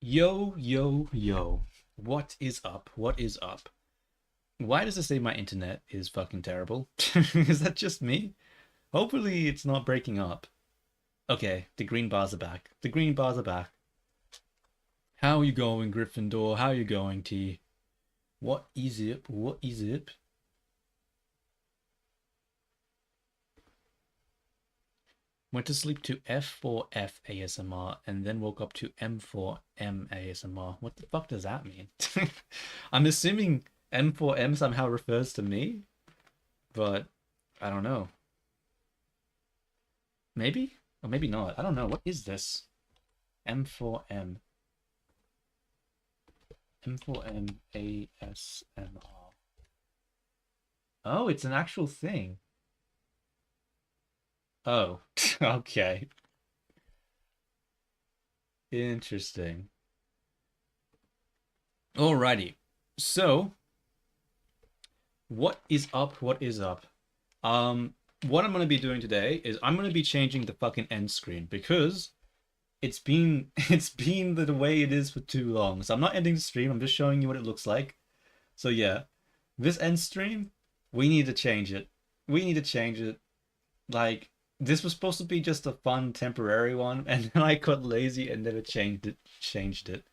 Yo, yo, yo. What is up? What is up? Why does it say my internet is fucking terrible? Is that just me? Hopefully it's not breaking up. Okay, the green bars are back. The green bars are back. How are you going, Gryffindor? How are you going, T? What is it? What is it? Went to sleep to F4F ASMR and then woke up to M4M ASMR. What the fuck does that mean? I'm assuming M4M somehow refers to me, but I don't know. Maybe? Or maybe not. I don't know. What is this? M4M. M4M ASMR. Oh, it's an actual thing. Oh, okay. Interesting. Alrighty. So, what is up? What is up? What I'm gonna be doing today is I'm gonna be changing the fucking end screen because it's been the way it is for too long. So I'm not ending the stream. I'm just showing you what it looks like. So yeah, this end stream, we need to change it. We need to change it. Like this was supposed to be just a fun temporary one, and then I got lazy and never changed it. Changed it.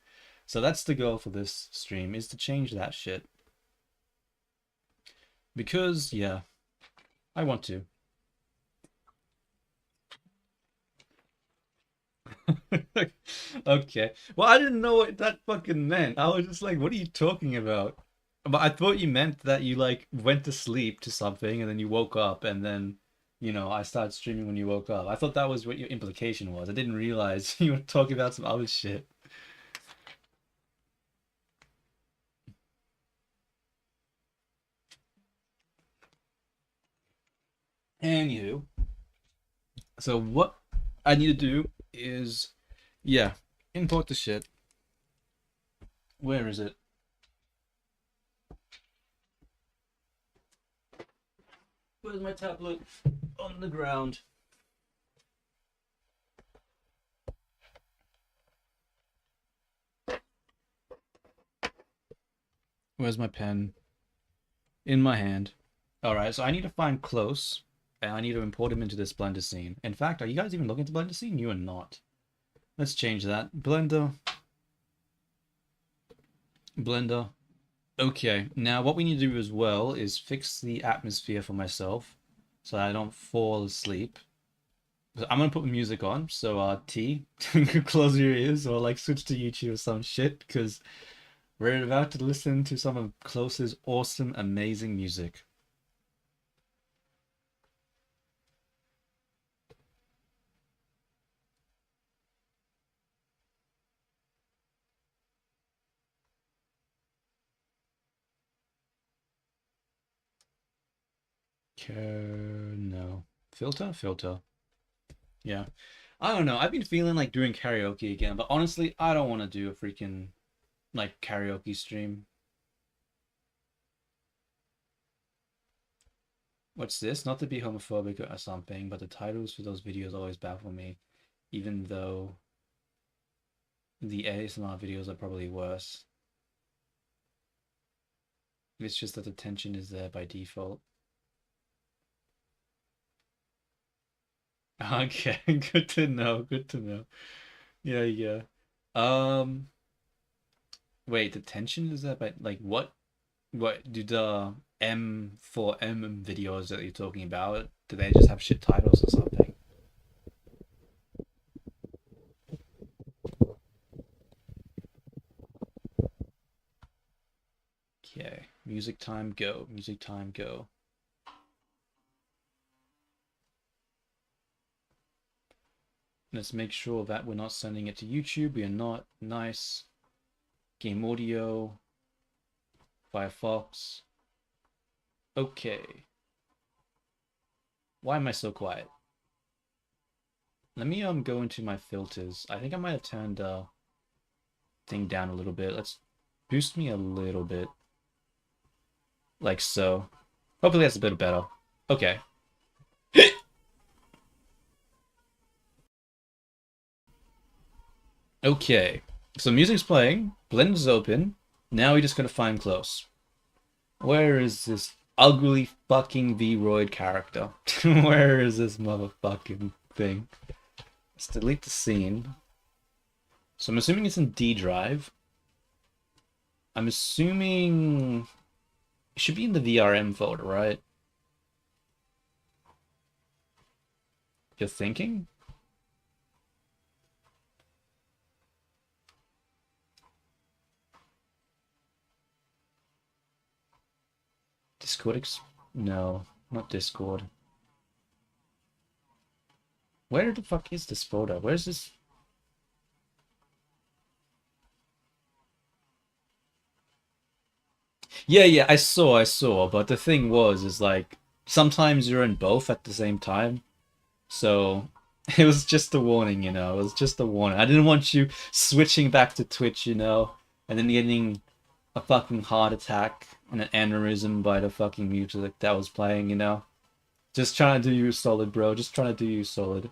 So that's the goal for this stream is to change that shit because yeah, I want to. Okay. Well, I didn't know what that fucking meant. I was just like, what are you talking about? But I thought you meant that you like went to sleep to something and then you woke up and then, I started streaming when you woke up. I thought that was what your implication was. I didn't realize you were talking about some other shit. Anywho, so what I need to do is, yeah, import the shit. Where is it? Where's my tablet? On the ground. Where's my pen? In my hand. Alright, so I need to find close, and I need to import him into this Blender scene. In fact, are you guys even looking at the Blender scene? You are not. Let's change that. Blender. Blender. Okay, now what we need to do as well is fix the atmosphere for myself so I don't fall asleep. I'm gonna put music on, so T, close your ears or like switch to YouTube or some shit because we're about to listen to some of Close's awesome, amazing music. No. Filter? Filter. Yeah. I don't know. I've been feeling like doing karaoke again, but honestly, I don't want to do a freaking like karaoke stream. What's this? Not to be homophobic or something, but the titles for those videos always baffle me, even though the ASMR videos are probably worse. It's just that the tension is there by default. Okay, good to know. Good to know. Yeah, yeah. Um, Wait, the tension is there by like what? What do the M4M videos that you're talking about? Do they just have shit titles or something? Okay, music time go. Music time go. Let's make sure that we're not sending it to YouTube. We are not. Nice. Game audio. Firefox. Okay. Why am I so quiet? Let me go into my filters. I think I might have turned thing down a little bit. Let's boost me a little bit. Like so. Hopefully that's a bit better. Okay. Okay. So music's playing, blend is open. Now we just gotta find close. Where is this ugly fucking Vroid character? Where is this motherfucking thing? Let's delete the scene. So I'm assuming it's in D drive. I'm assuming it should be in the VRM folder, right? You're thinking? Discord no, not Discord. Where the fuck is this folder? Where's this? Yeah, I saw, but the thing is like, sometimes you're in both at the same time. So, it was just a warning, you know, it was just a warning. I didn't want you switching back to Twitch, you know, and then getting a fucking heart attack and an aneurysm by the fucking music that was playing, you know? Just trying to do you solid, bro. Just trying to do you solid.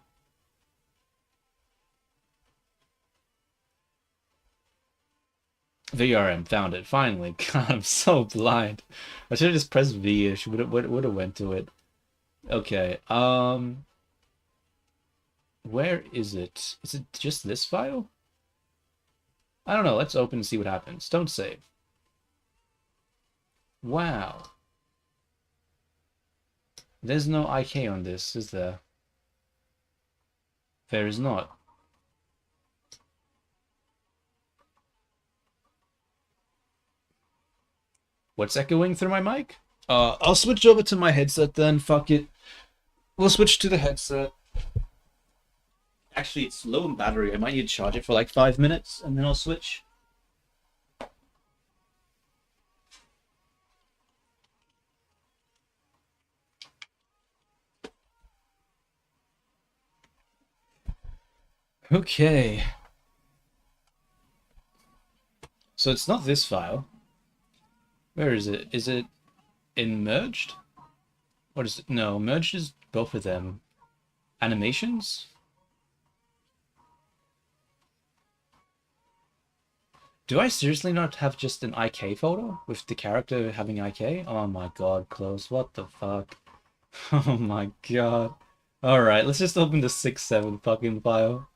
VRM, found it, finally. God, I'm so blind. I should have just pressed V. I would have went to it. Okay, where is it? Is it just this file? I don't know. Let's open and see what happens. Don't save. Wow. There's no IK on this, is there? There is not. What's echoing through my mic? I'll switch over to my headset then. Fuck it. We'll switch to the headset. Actually, it's low in battery. I might need to charge it for like 5 minutes and then I'll switch. Okay. So it's not this file. Where is it? Is it in merged? What is it? No, merged is both of them. Animations? Do I seriously not have just an IK folder with the character having IK? Oh my god, close. What the fuck? Oh my god. Alright, let's just open the 6.7 fucking file.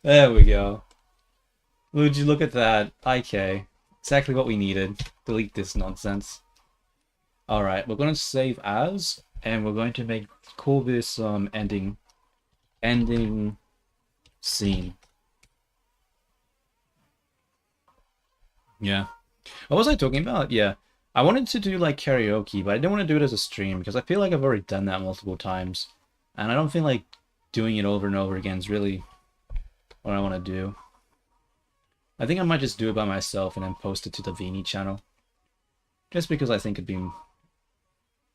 There we go. Would you look at that? IK. Exactly what we needed. Delete this nonsense. Alright, we're going to save as, and we're going to call this ending scene. Yeah. What was I talking about? Yeah. I wanted to do like karaoke, but I didn't want to do it as a stream because I feel like I've already done that multiple times. And I don't feel like doing it over and over again is really what I want to do. I think I might just do it by myself and then post it to the Vini channel. Just because I think it'd be,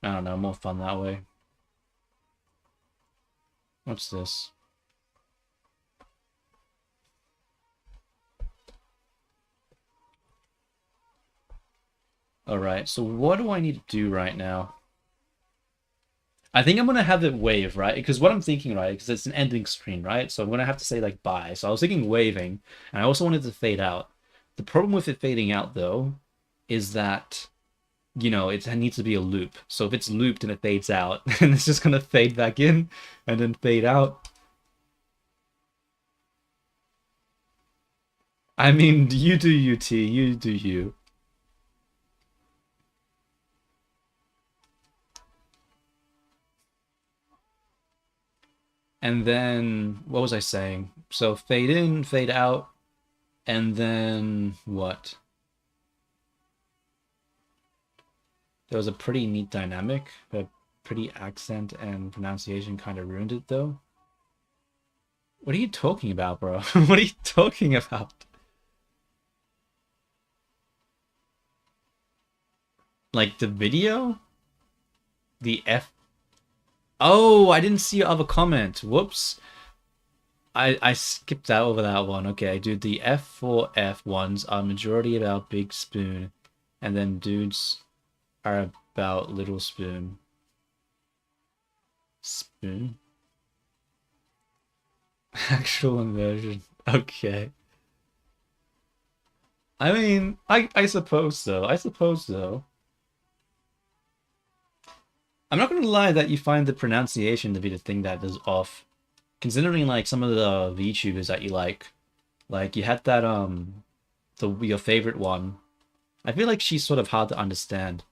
I don't know, more fun that way. What's this? Alright, so what do I need to do right now? I think I'm going to have it wave, right? Because what I'm thinking, right, because it's an ending screen, right? So I'm going to have to say, like, bye. So I was thinking waving, and I also wanted to fade out. The problem with it fading out, though, is that, you know, it needs to be a loop. So if it's looped and it fades out, then it's just going to fade back in and then fade out. I mean, you do you, T. You do you. And then, what was I saying? So fade in, fade out, and then what? There was a pretty neat dynamic, but pretty accent and pronunciation kind of ruined it, though. What are you talking about, bro? What are you talking about? Like the video? The F... Oh, I didn't see your other comment. Whoops. I skipped out over that one. Okay, dude, the F4 F1s are majority about Big Spoon, and then dudes are about Little Spoon. Spoon? Actual immersion. Okay. I mean, I suppose so. I suppose so. I'm not gonna lie that you find the pronunciation to be the thing that is off. Considering like some of the VTubers that you like you had that your favorite one. I feel like she's sort of hard to understand.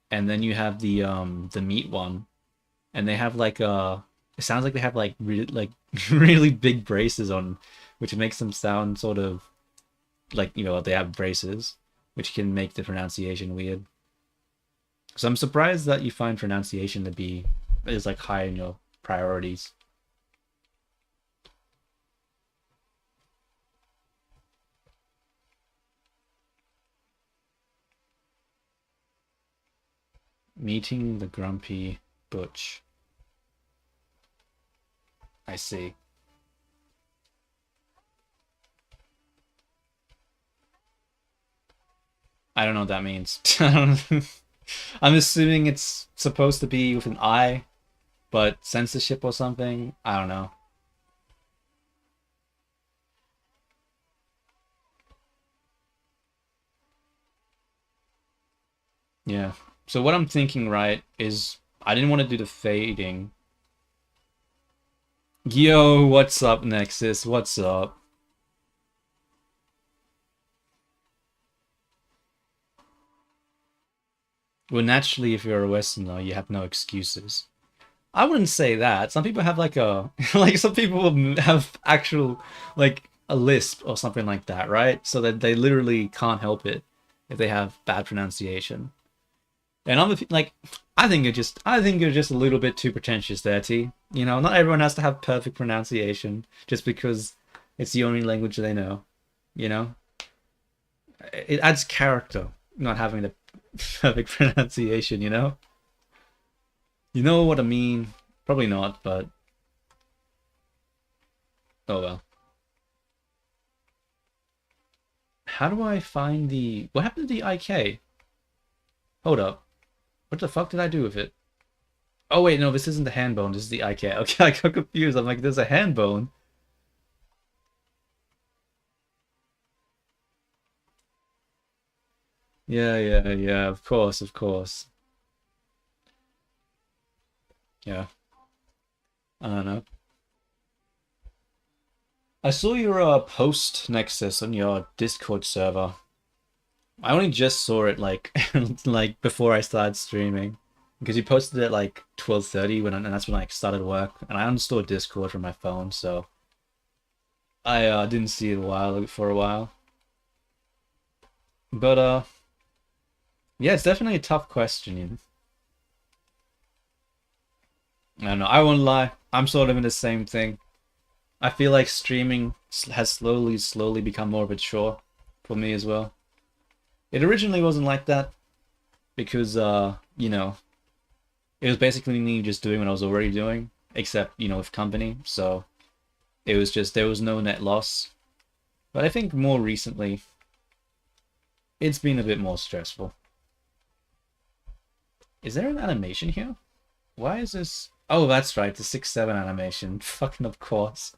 And then you have the meat one, and they have like it sounds like they have like really big braces on, which makes them sound sort of like, you know, they have braces, which can make the pronunciation weird. So I'm surprised that you find pronunciation to be is like high in your priorities. Meeting the grumpy butch. I see. I don't know what that means. I'm assuming it's supposed to be with an I, but censorship or something. I don't know. Yeah. So what I'm thinking, right, is I didn't want to do the fading. Yo, what's up, Nexus? What's up? Well, naturally, if you're a Westerner, you have no excuses. I wouldn't say that. Some people have like a like some people have actual like a lisp or something like that, right? So that they literally can't help it if they have bad pronunciation. And I'm like, I think you're just a little bit too pretentious there, T. You know, not everyone has to have perfect pronunciation just because it's the only language they know. You know, it adds character not having the perfect pronunciation. You know what I mean? Probably not, but oh well. How do I find the... What happened to the IK? Hold up. What the fuck did I do with it? Oh wait, no, this isn't the hand bone, this is the IK. Okay, I got confused. I'm like, there's a hand bone. Yeah, of course, of course. Yeah, I don't know. I saw your post, Nexus, on your Discord server. I only just saw it like like before I started streaming, because you posted it like 12:30 and that's when I started work, and I uninstalled Discord from my phone, so I didn't see it for a while. But yeah, it's definitely a tough question. I don't know. I won't lie. I'm sort of in the same thing. I feel like streaming has slowly become more of a chore for me as well. It originally wasn't like that because you know, it was basically me just doing what I was already doing, except, you know, with company. So it was just there was no net loss. But I think more recently, it's been a bit more stressful. Is there an animation here? Why is this? Oh, that's right, the 6-7 animation. Fucking of course.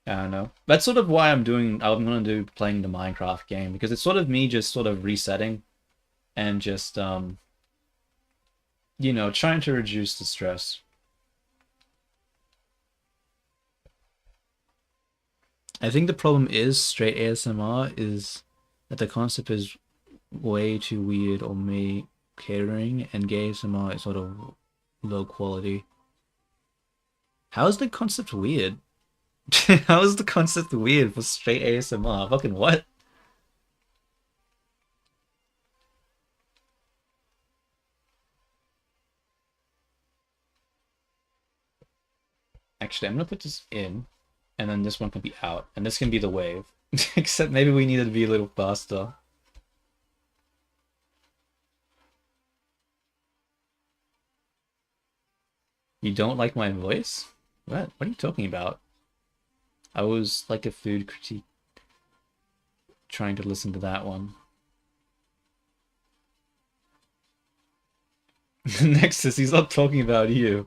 I don't know. That's sort of why I'm gonna do playing the Minecraft game, because it's sort of me just sort of resetting and just you know, trying to reduce the stress. I think the problem is straight ASMR is that the concept is way too weird or me catering, and gay ASMR is sort of low quality. How is the concept weird? How is the concept weird for straight ASMR? Fucking what? Actually, I'm gonna put this in, and then this one can be out, and this can be the wave. Except maybe we need to be a little faster. You don't like my voice? What? What are you talking about? I was like a food critique trying to listen to that one. Nexus, he's not talking about you.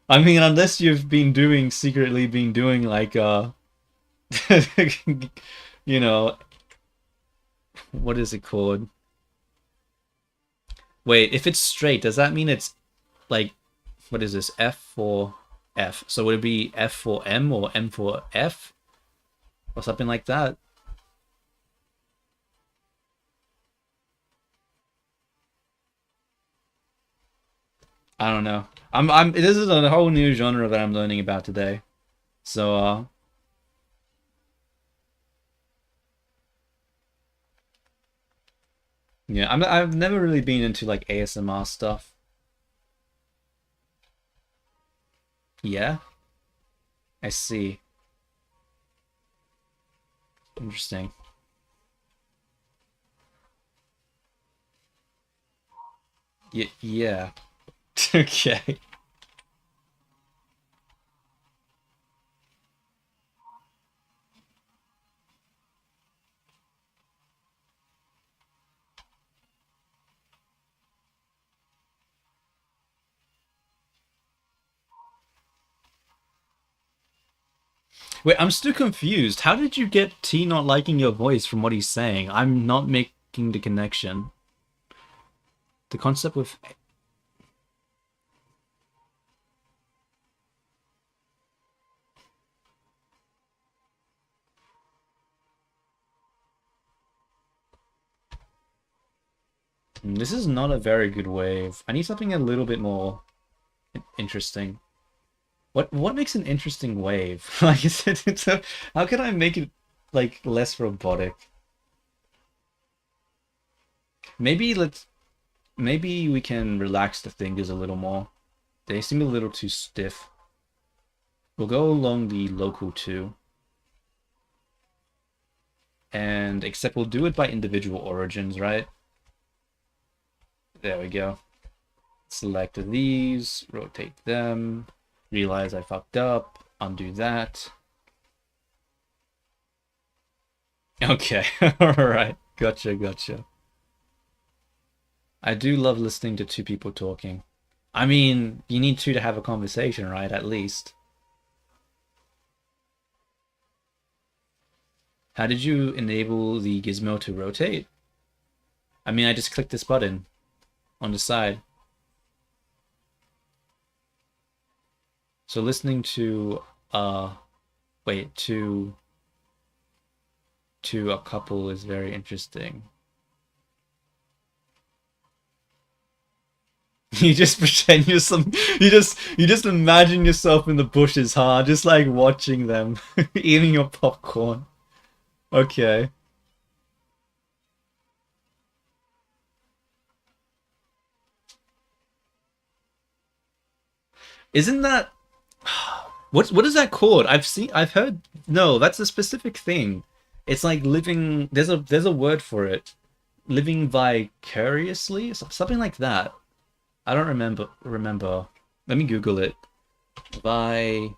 I mean, unless you've been secretly been doing like You know, what is it called? Wait, if it's straight, does that mean it's like, what is this? F for F. So would it be F for M or M for F or something like that? I don't know. This is a whole new genre that I'm learning about today. So yeah, I've never really been into like ASMR stuff. Yeah, I see. Interesting. Yeah. Okay. Wait, I'm still confused. How did you get T not liking your voice from what he's saying? I'm not making the connection. The concept with this is not a very good wave. I need something a little bit more interesting. What makes an interesting wave? Like it's a, how can I make it like less robotic? Maybe maybe we can relax the fingers a little more. They seem a little too stiff. We'll go along the local 2. And except we'll do it by individual origins, right? There we go. Select these, rotate them, realize I fucked up, undo that. Okay, alright. Gotcha. I do love listening to two people talking. I mean, you need two to have a conversation, right? At least. How did you enable the gizmo to rotate? I mean, I just clicked this button on the side. So listening to wait, to a couple is very interesting. You just pretend you're some you just imagine yourself in the bushes, huh? Just like watching them eating your popcorn. Okay. Isn't that what is that called? I've heard no, that's a specific thing. It's like living there's a word for it. Living vicariously, something like that. I don't remember. Let me Google it. Vi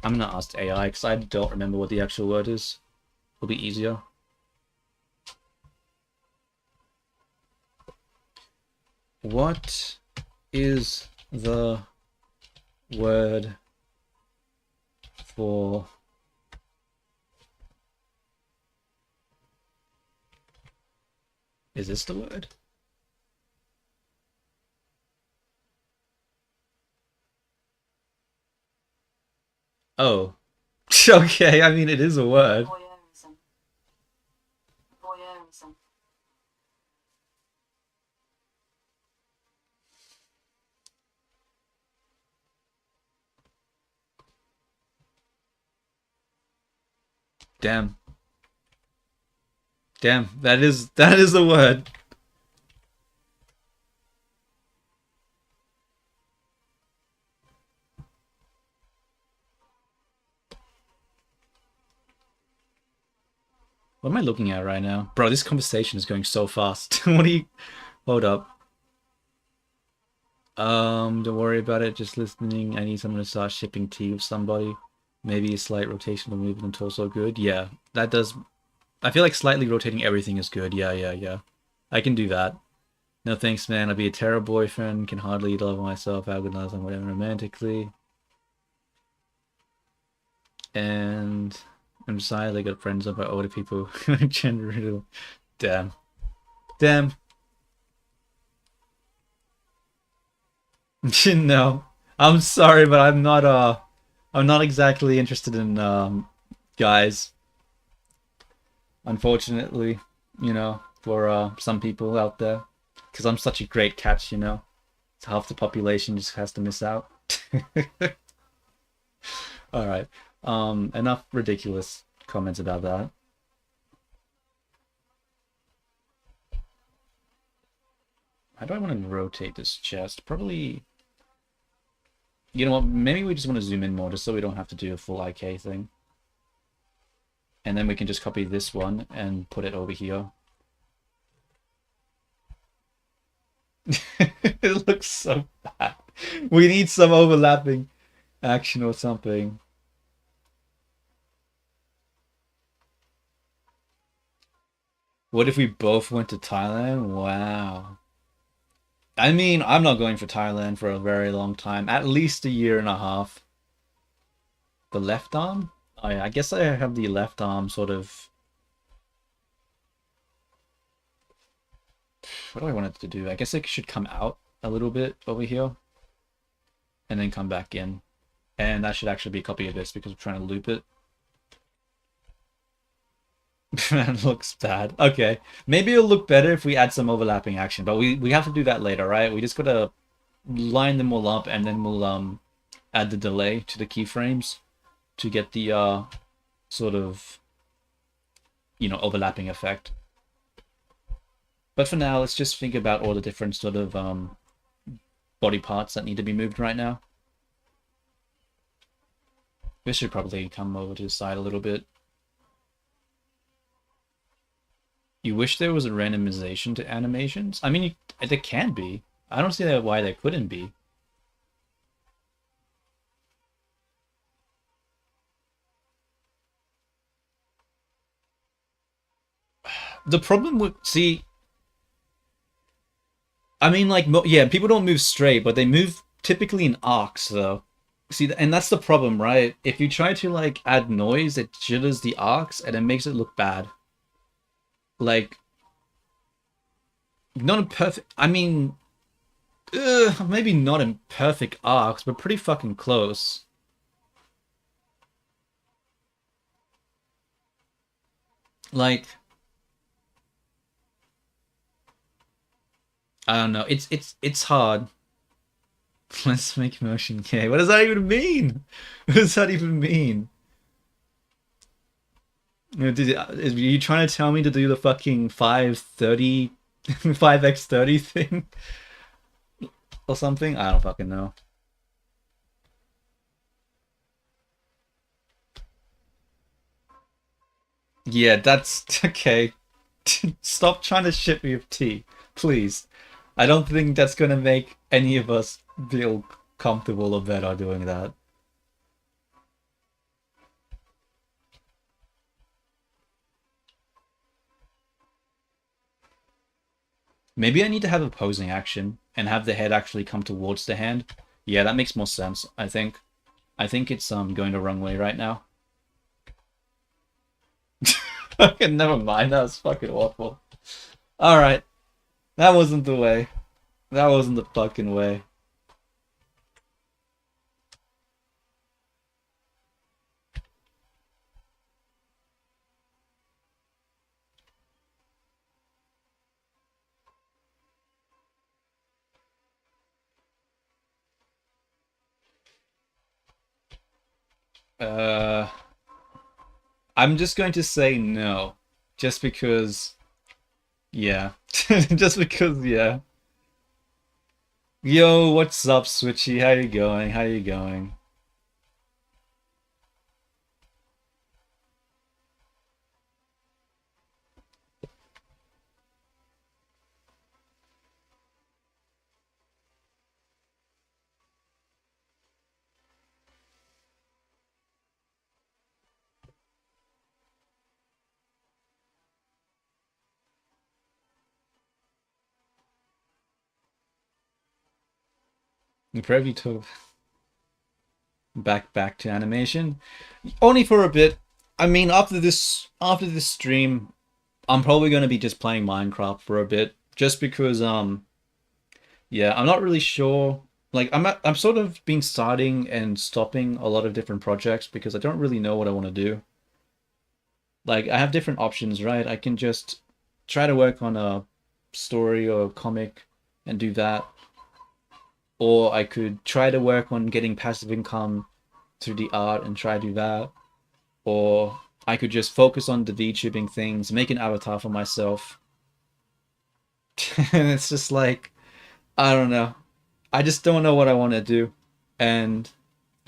I'm gonna ask AI because I don't remember what the actual word is. It'll be easier. What is the word for is this the word? Oh. Okay, I mean it is a word. Voyeurism. Voyeurism. Damn. Damn, that is a word. What am I looking at right now? Bro, this conversation is going so fast. What do you hold up? Don't worry about it, just listening. I need someone to start shipping tea with somebody. Maybe a slight rotational movement also good. Yeah, that does I feel like slightly rotating everything is good. Yeah. I can do that. No thanks, man. I'll be a terrible boyfriend. Can hardly love myself. Agonize on whatever romantically. And I'm sorry they got friends of older people. General. Damn. Damn. No. I'm sorry, but I'm not exactly interested in guys. Unfortunately, for some people out there. Because I'm such a great catch, half the population just has to miss out. All right. Enough ridiculous comments about that. How do I want to rotate this chest? Probably, you know what? Maybe we just want to zoom in more just so we don't have to do a full IK thing. And then we can just copy this one and put it over here. It looks so bad. We need some overlapping action or something. What if we both went to Thailand? Wow. I mean, I'm not going for Thailand for a very long time. At least a year and a half. The left arm? Oh yeah, I guess I have the left arm sort of... What do I want it to do? I guess it should come out a little bit over here. And then come back in. And that should actually be a copy of this because I'm trying to loop it. That looks bad. Okay. Maybe it'll look better if we add some overlapping action, but we have to do that later, right? We just gotta line them all up and then we'll add the delay to the keyframes to get the sort of overlapping effect. But for now, let's just think about all the different sort of body parts that need to be moved right now. This should probably come over to the side a little bit. You wish there was a randomization to animations? I mean, there can be. I don't see why there couldn't be. The problem with... See... I mean, like, yeah, people don't move straight, but they move typically in arcs, though. See, and that's the problem, right? If you try to, like, add noise, it jitters the arcs, and it makes it look bad. Like... Not a perfect... I mean... maybe not in perfect arcs, but pretty fucking close. Like... I don't know. It's hard. Let's make motion K. What does that even mean? What does that even mean? Are you trying to tell me to do the fucking 530, 5x30 thing? Or something? I don't fucking know. Yeah, that's okay. Stop trying to ship me with tea, please. I don't think that's gonna make any of us feel comfortable or better doing that. Maybe I need to have opposing action and have the head actually come towards the hand. Yeah, that makes more sense, I think. I think it's going the wrong way right now. Okay, never mind, that was fucking awful. Alright. That wasn't the way. That wasn't the fucking way. I'm just going to say no. Just because... Yeah. Just because, yeah. Yo, what's up, Switchy? How you going? How you going? Preview to... Back to animation. Only for a bit. I mean, after this stream, I'm probably going to be just playing Minecraft for a bit, just because yeah, I'm not really sure. Like I'm sort of been starting and stopping a lot of different projects because I don't really know what I want to do. Like I have different options, right? I can just try to work on a story or a comic and do that, or I could try to work on getting passive income through the art and try to do that, or I could just focus on the VTubing things, make an avatar for myself. And it's just like, I don't know. I just don't know what I want to do. And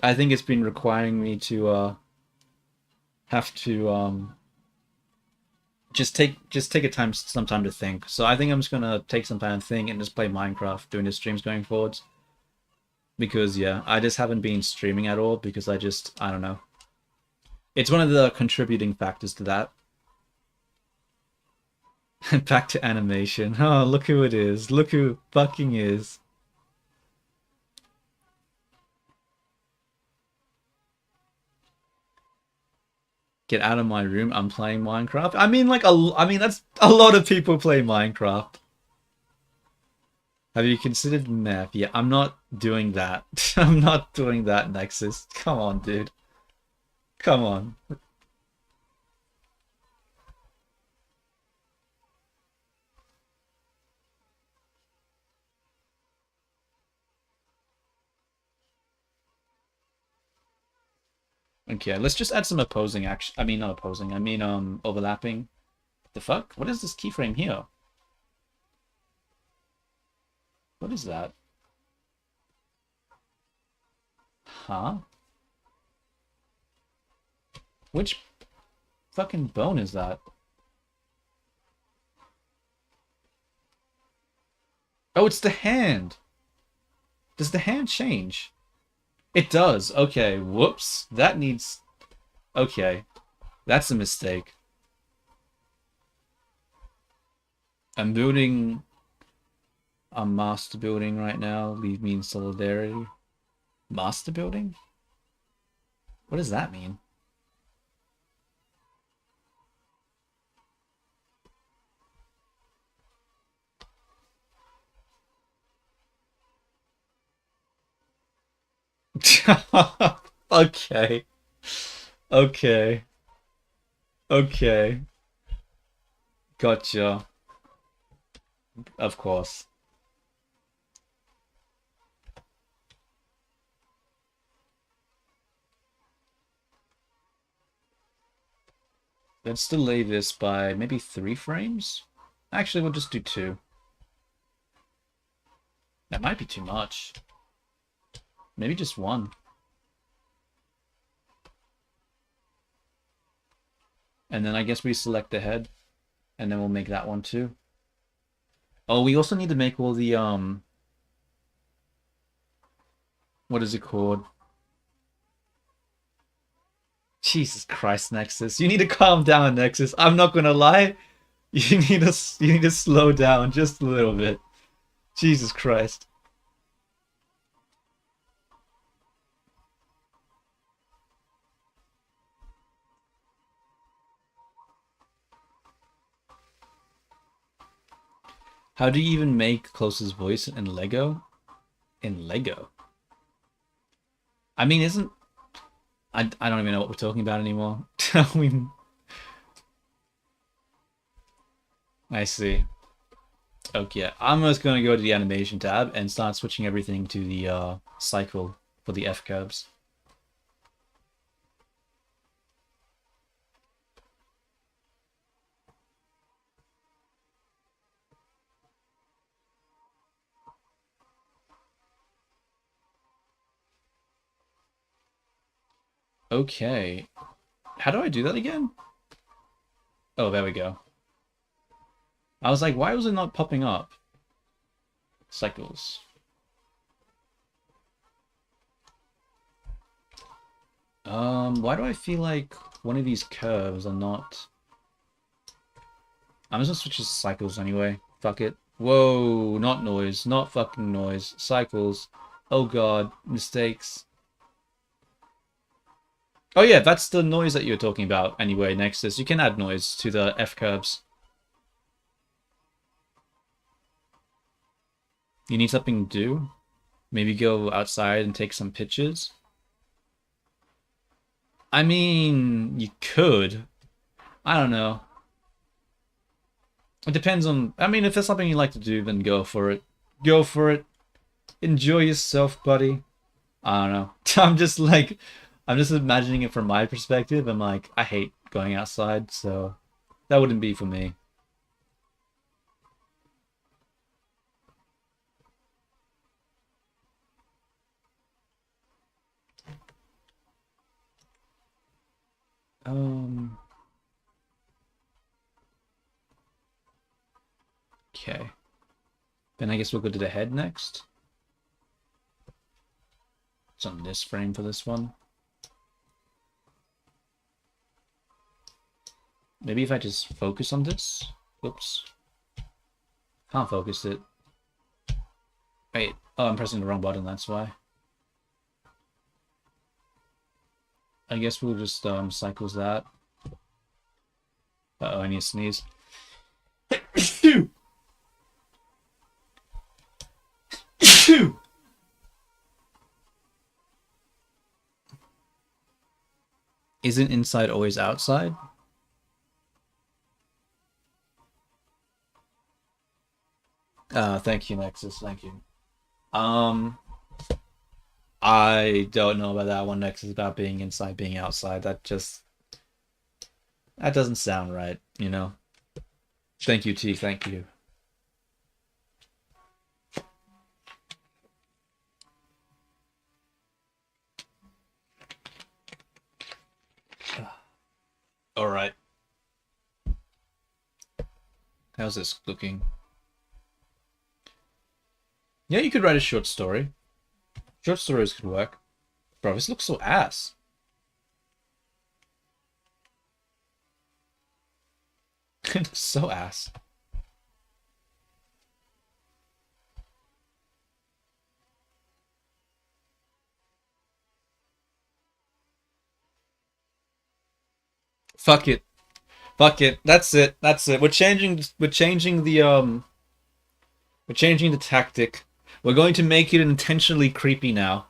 I think it's been requiring me to have to just take a time some time to think. So I think I'm just gonna take some time to think and just play Minecraft doing the streams going forwards. Because yeah, I just haven't been streaming at all because I don't know. It's one of the contributing factors to that. Back to animation. Oh, look who it is. Look who fucking is. Get out of my room. I'm playing Minecraft. I mean, I mean, that's a lot of people play Minecraft. Have you considered meth? Yeah, I'm not doing that. I'm not doing that, Nexus. Come on, dude. Come on. Okay, let's just add some opposing action. I mean, not opposing. I mean, overlapping. The fuck? What is this keyframe here? What is that? Huh? Which fucking bone is that? Oh, it's the hand. Does the hand change? It does. Okay, whoops. That needs... Okay, that's a mistake. I'm building a master building right now. Leave me in solidarity. Master building? What does that mean? Okay. Okay. Okay. Gotcha. Of course. Let's delay this by maybe 3 frames? Actually, we'll just do 2. That might be too much. Maybe just 1. And then I guess we select the head. And then we'll make that one too. Oh, we also need to make all the, what is it called? Jesus Christ, Nexus. You need to calm down, Nexus. I'm not gonna lie. You need to slow down just a little bit. Jesus Christ. How do you even make Close's voice in Lego? In Lego? I mean, isn't... I don't even know what we're talking about anymore. I see. Okay, I'm just gonna go to the animation tab and start switching everything to the cycle for the F curves. Okay. How do I do that again? Oh, there we go. I was like, why was it not popping up? Cycles. Why do I feel like one of these curves are not... I'm just gonna switch to cycles anyway. Fuck it. Whoa, not noise. Not fucking noise. Cycles. Oh god, mistakes. Oh yeah, that's the noise that you're talking about anyway, Nexus. You can add noise to the F curves. You need something to do? Maybe go outside and take some pictures? I mean, you could. I don't know. It depends on... I mean, if there's something you like to do, then go for it. Go for it. Enjoy yourself, buddy. I don't know. I'm just like... I'm just imagining it from my perspective. I'm like, I hate going outside, so... That wouldn't be for me. Okay. Then I guess we'll go to the head next. It's on this frame for this one. Maybe if I just focus on this. Oops. Can't focus it. Wait. Oh, I'm pressing the wrong button, that's why. I guess we'll just cycles that. Uh-oh, I need to sneeze. Isn't inside always outside? Thank you, Nexus. Thank you. I don't know about that one, Nexus, about being inside, being outside. That doesn't sound right, you know? Thank you, T. Thank you. All right. How's this looking? Yeah, you could write a short story. Short stories could work. Bro, this looks so ass. It looks so ass. Fuck it. Fuck it. That's it. That's it. We're changing the tactic. We're going to make it intentionally creepy now.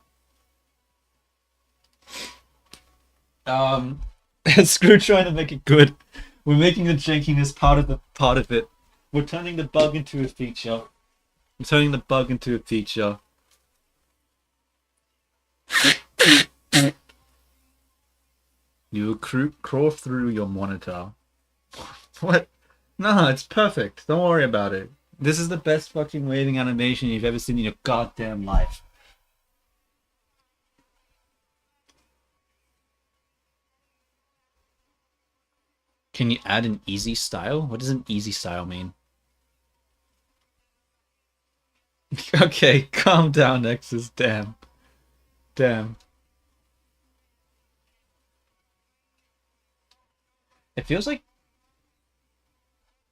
Screw trying to make it good. We're making the jankiness part of it. We're turning the bug into a feature. We're turning the bug into a feature. You crawl through your monitor. What? No, it's perfect. Don't worry about it. This is the best fucking waving animation you've ever seen in your goddamn life. Can you add an easy style? What does an easy style mean? Okay, calm down, Nexus. Damn. Damn. It feels like...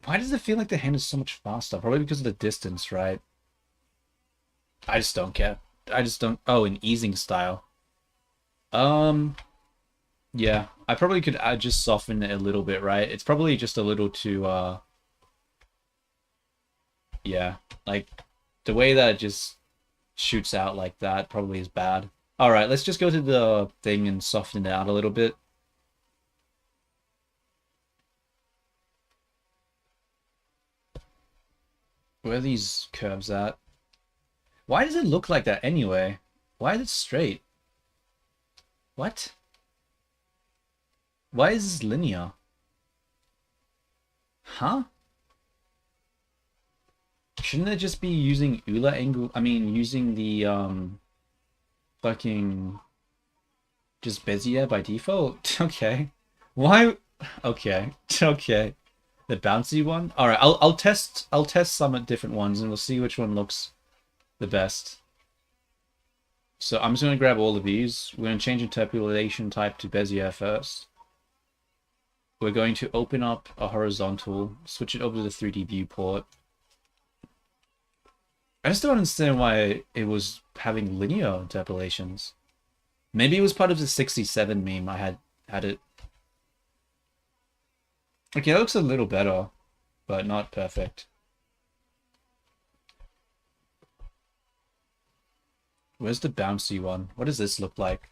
Why does it feel like the hand is so much faster? Probably because of the distance, right? I just don't care. I just don't... Oh, an easing style. Yeah. I probably could just soften it a little bit, right? It's probably just a little too, yeah. Like, the way that it just shoots out like that probably is bad. Alright, let's just go to the thing and soften it out a little bit. Where are these curves at? Why does it look like that anyway? Why is it straight? What? Why is this linear? Huh? Shouldn't it just be using Euler angle? I mean, using the, fucking... just Bezier by default? Okay. Why? Okay. Okay. The bouncy one? Alright, I'll test some different ones and we'll see which one looks the best. So I'm just going to grab all of these. We're going to change interpolation type to Bezier first. We're going to open up a horizontal, switch it over to the 3D viewport. I just don't understand why it was having linear interpolations. Maybe it was part of the 67 meme. I had it. Okay, that looks a little better, but not perfect. Where's the bouncy one? What does this look like?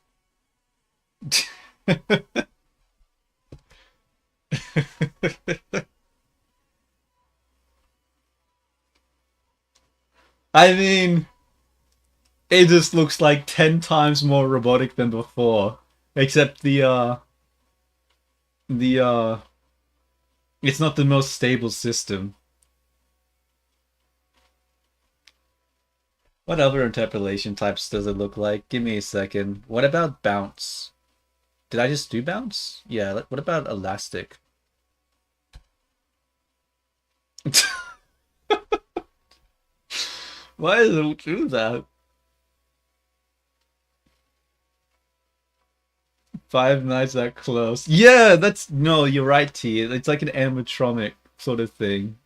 I mean, it just looks like 10 times more robotic than before. Except the it's not the most stable system. What other interpolation types does it look like? Give me a second. What about bounce? Did I just do bounce? Yeah, what about elastic? Why does it do that? Five Nights at Close. Yeah, that's no, you're right, T. It's like an animatronic sort of thing.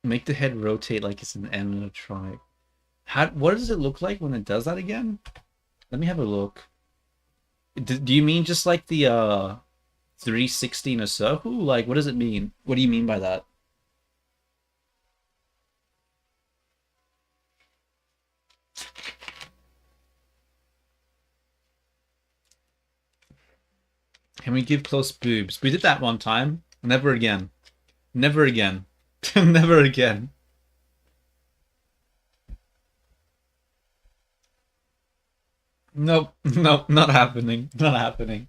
Make the head rotate like it's an animatronic. What does it look like when it does that again? Let me have a look. Do you mean just like the 360 in a circle? Like, what does it mean? What do you mean by that? Can we give close boobs? We did that one time. Never again. Never again. Never again. Nope. Nope. Not happening. Not happening.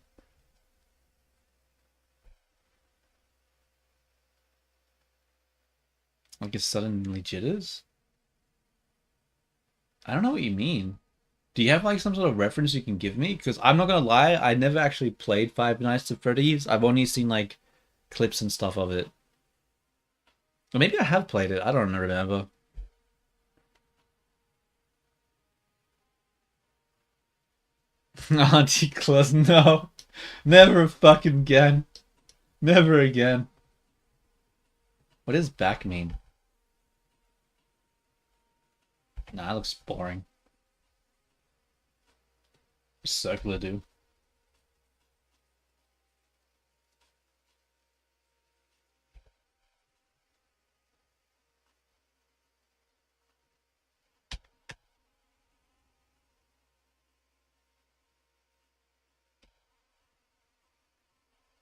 Like it suddenly jitters? I don't know what you mean. Do you have like some sort of reference you can give me? Because I'm not gonna lie, I never actually played Five Nights at Freddy's. I've only seen like clips and stuff of it. Or maybe I have played it. I don't remember. Auntie Claus, no. Never fucking again. Never again. What does back mean? Nah, it looks boring. Circular do.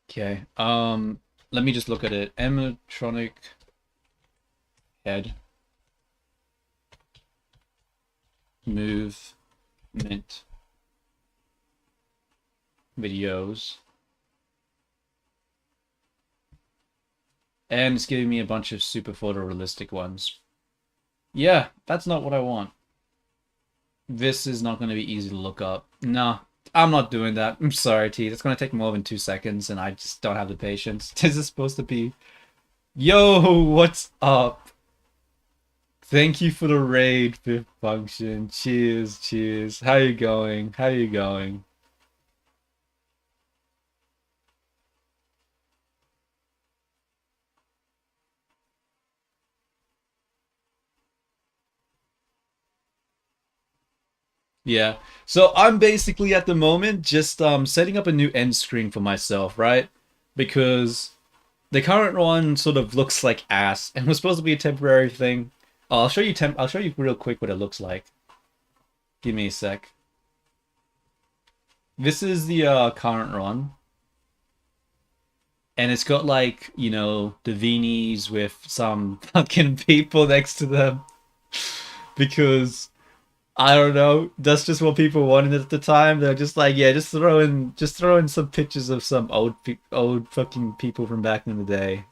Okay. Let me just look at it. Animatronic head. Movement. Videos. And it's giving me a bunch of super photorealistic ones. Yeah, that's not what I want. This is not going to be easy to look up. No, I'm not doing that. I'm sorry, T. That's going to take more than 2 seconds, and I just don't have the patience. This is supposed to be... Yo, what's up? Thank you for the raid, Fifth Function. Cheers, cheers. How you going? How you going? Yeah. So I'm basically at the moment just setting up a new end screen for myself, right? Because the current one sort of looks like ass and was supposed to be a temporary thing. I'll show you real quick what it looks like. Give me a sec. This is the current one. And it's got like, you know, the Vinis with some fucking people next to them. Because I don't know. That's just what people wanted at the time. They're just like, yeah, just throw in some pictures of some old fucking people from back in the day.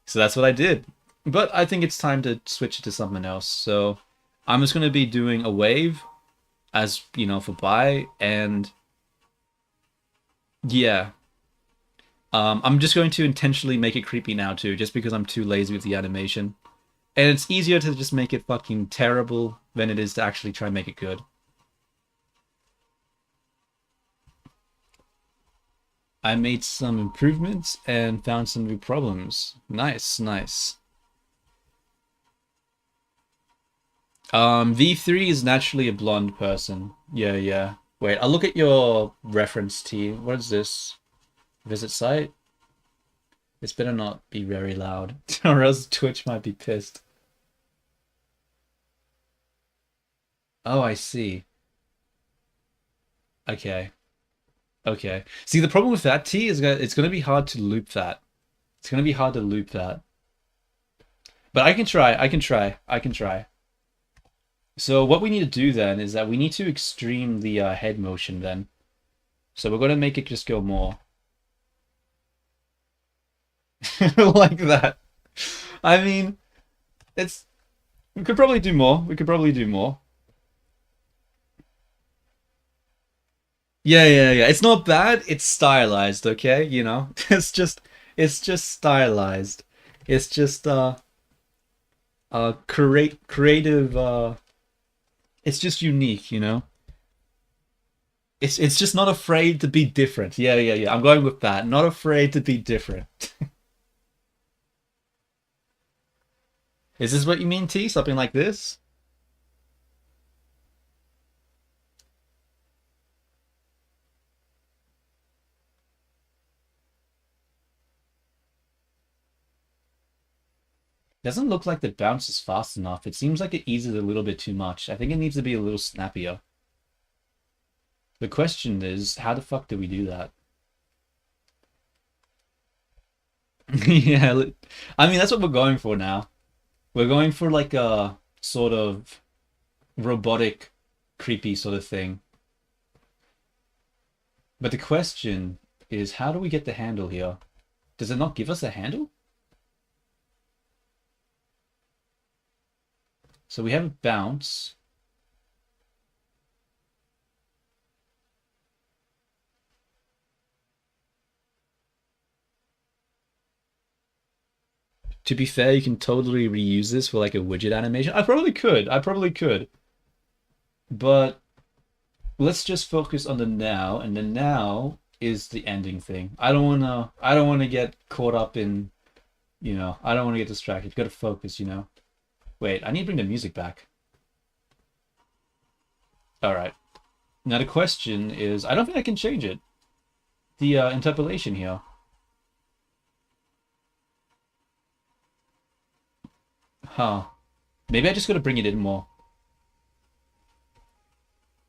So that's what I did. But I think it's time to switch it to something else. So I'm just gonna be doing a wave, as you know, for buy, and yeah. I'm just going to intentionally make it creepy now too, just because I'm too lazy with the animation. And it's easier to just make it fucking terrible than it is to actually try and make it good. I made some improvements and found some new problems. Nice, nice. V3 is naturally a blonde person. Yeah, yeah. Wait, I'll look at your reference T. What is this? Visit site? This better not be very loud, or else Twitch might be pissed. Oh, I see. Okay. Okay. See, the problem with that T is it's gonna be hard to loop that. It's gonna be hard to loop that. But I can try. I can try. I can try. So what we need to do then is that we need to extreme the head motion then. So we're going to make it just go more. Like that. I mean, it's... We could probably do more. We could probably do more. Yeah, yeah, yeah. It's not bad. It's stylized, okay? You know? It's just stylized. It's just creative it's just unique, you know? It's just not afraid to be different. Yeah, yeah, yeah. I'm going with that. Not afraid to be different. Is this what you mean, T? Something like this? Doesn't look like the bounce is fast enough. It seems like it eases a little bit too much. I think it needs to be a little snappier. The question is, how the fuck do we do that? Yeah, I mean, that's what we're going for now. We're going for like a sort of robotic, creepy sort of thing. But the question is, how do we get the handle here? Does it not give us a handle? So we have a bounce. To be fair, you can totally reuse this for like a widget animation. I probably could. I probably could. But let's just focus on the now, and the now is the ending thing. I don't wanna get caught up in, I don't wanna get distracted. You gotta focus. Wait, I need to bring the music back. All right. Now the question is, I don't think I can change it. The interpolation here. Huh. Maybe I just gotta bring it in more.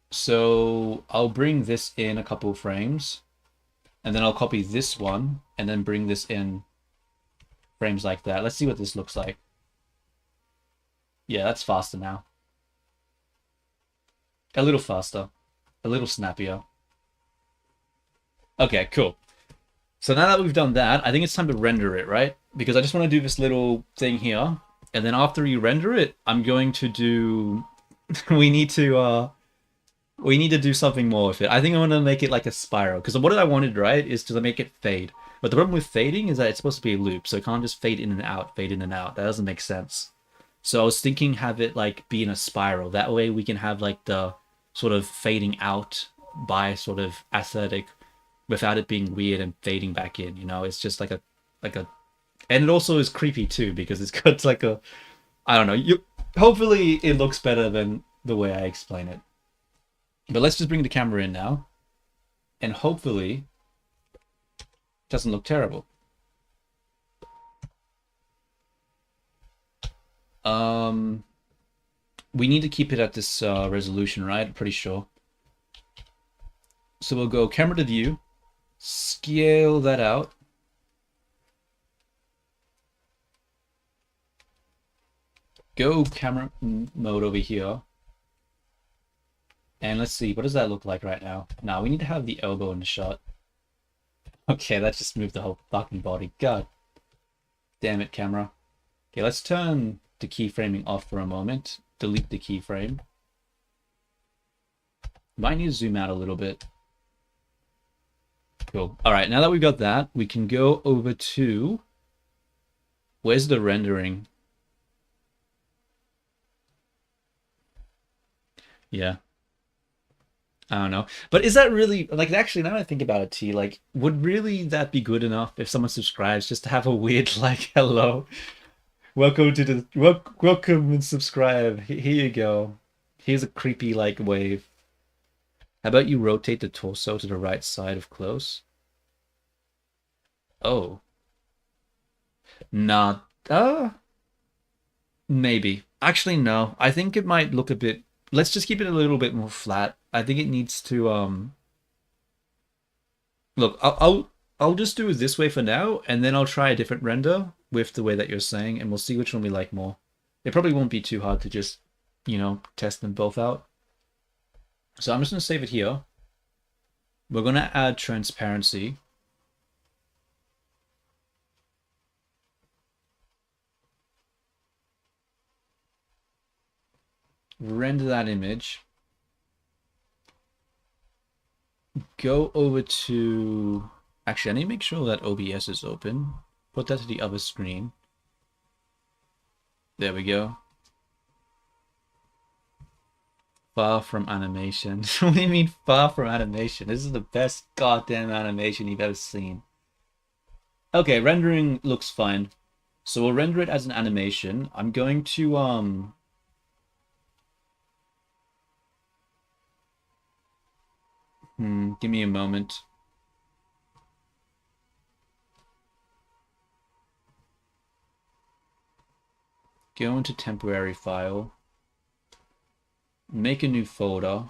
So I'll bring this in a couple frames, and then I'll copy this one, and then bring this in frames like that. Let's see what this looks like. Yeah, that's faster now. A little faster. A little snappier. Okay, cool. So now that we've done that, I think it's time to render it, right? Because I just want to do this little thing here. And then after you render it, I'm going to do... we need to do something more with it. I think I'm gonna make it like a spiral. Because what I wanted, right, is to make it fade. But the problem with fading is that it's supposed to be a loop, so it can't just fade in and out, fade in and out. That doesn't make sense. So I was thinking have it like be in a spiral. That way we can have like the sort of fading out by sort of aesthetic without it being weird and fading back in, It's just like a and it also is creepy too because it's got like a I don't know. You hopefully it looks better than the way I explain it. But let's just bring the camera in now. And hopefully it doesn't look terrible. We need to keep it at this resolution, right? I'm pretty sure. So we'll go camera to view, scale that out. Go camera mode over here. And let's see, what does that look like right now? Now we need to have the elbow in the shot. Okay, that just moved the whole fucking body. God damn it, camera. Okay, let's turn the keyframing off for a moment. Delete the keyframe. Might need to zoom out a little bit. Cool. All right, now that we've got that, we can go over to... Where's the rendering? Yeah. I don't know. But is that really, like, actually, now that I think about it, T, like, would really that be good enough if someone subscribes just to have a weird, like, hello? Welcome to the welcome and subscribe. Here you go. Here's a creepy like wave. How about you rotate the torso to the right side of close? Oh, nah. Maybe. Actually, no. I think it might look a bit. Let's just keep it a little bit more flat. I think it needs to look. I'll just do it this way for now, and then I'll try a different render with the way that you're saying, and we'll see which one we like more. It probably won't be too hard to just, test them both out. So I'm just gonna save it here. We're gonna add transparency. Render that image. Go over to... Actually, I need to make sure that OBS is open. Put that to the other screen. There we go. Far from animation. What do you mean far from animation? This is the best goddamn animation you've ever seen. Okay, rendering looks fine. So we'll render it as an animation. I'm going to give me a moment. Go into temporary file. Make a new folder.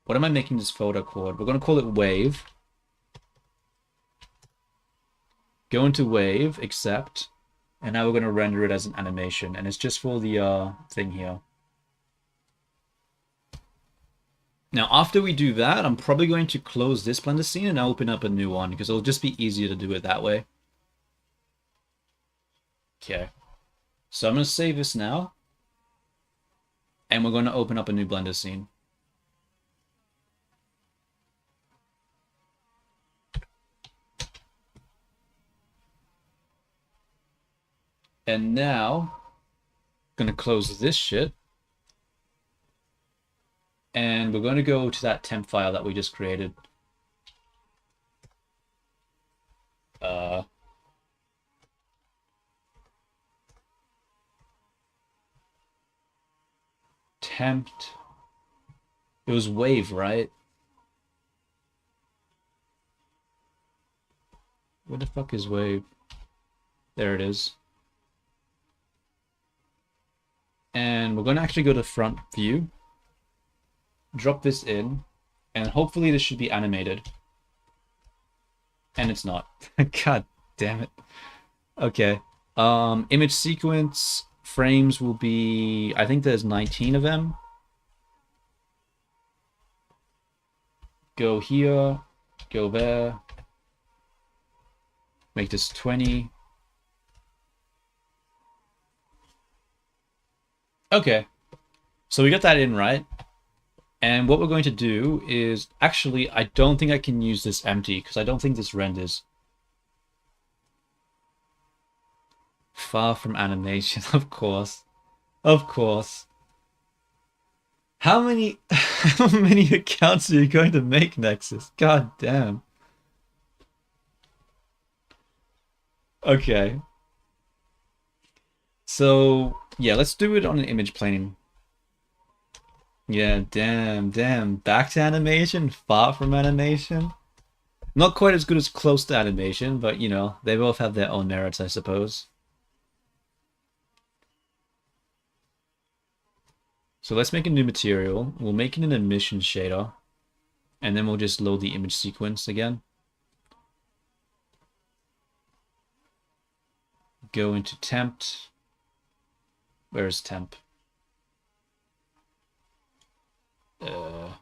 What am I making this folder called? We're going to call it wave. Go into wave, accept, and now we're going to render it as an animation, and it's just for the thing here. Now, after we do that, I'm probably going to close this Blender scene and open up a new one, because it'll just be easier to do it that way. Okay. So I'm going to save this now. And we're going to open up a new Blender scene. And now, I'm going to close this shit. And we're going to go to that temp file that we just created. Tempt. It was wave, right? Where the fuck is wave? There it is. And we're going to actually go to front view. Drop this in. And hopefully this should be animated. And it's not. God damn it. Okay. Image sequence frames will be, I think there's 19 of them. Go here, go there. Make this 20. Okay. So we got that in right. And what we're going to do is, actually, I don't think I can use this empty because I don't think this renders. Far from animation, of course. Of course. How many accounts are you going to make, Nexus? God damn. Okay. So, yeah, let's do it on an image plane. Yeah, damn. Back to animation, far from animation. Not quite as good as close to animation, but, they both have their own merits, I suppose. So let's make a new material. We'll make it an emission shader. And then we'll just load the image sequence again. Go into temp. Where's temp? How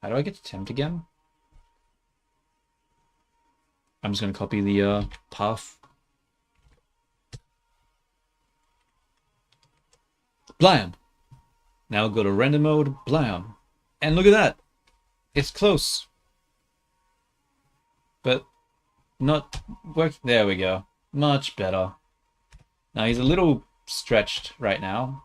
do I get to temp again? I'm just going to copy the path. Blam! Now go to render mode, blam. And look at that! It's close. But not work. There we go. Much better. Now he's a little stretched right now.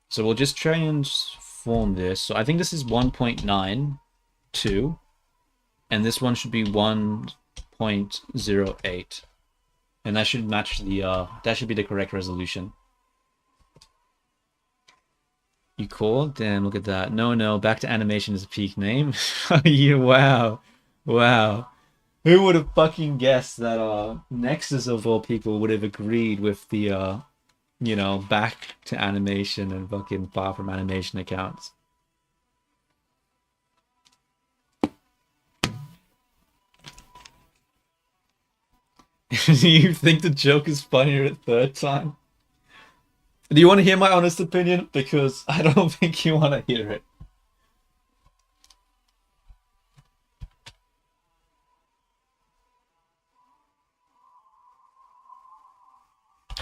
So we'll just transform this. So I think this is 1.92. And this one should be 1.08. And that should match the, that should be the correct resolution. You called? Damn, look at that. No, back to animation is a peak name. You, wow. Wow. Who would have fucking guessed that, Nexus of all people would have agreed with the, you know, back to animation and fucking far from animation accounts. You think the joke is funnier at third time? Do you want to hear my honest opinion? Because I don't think you want to hear it.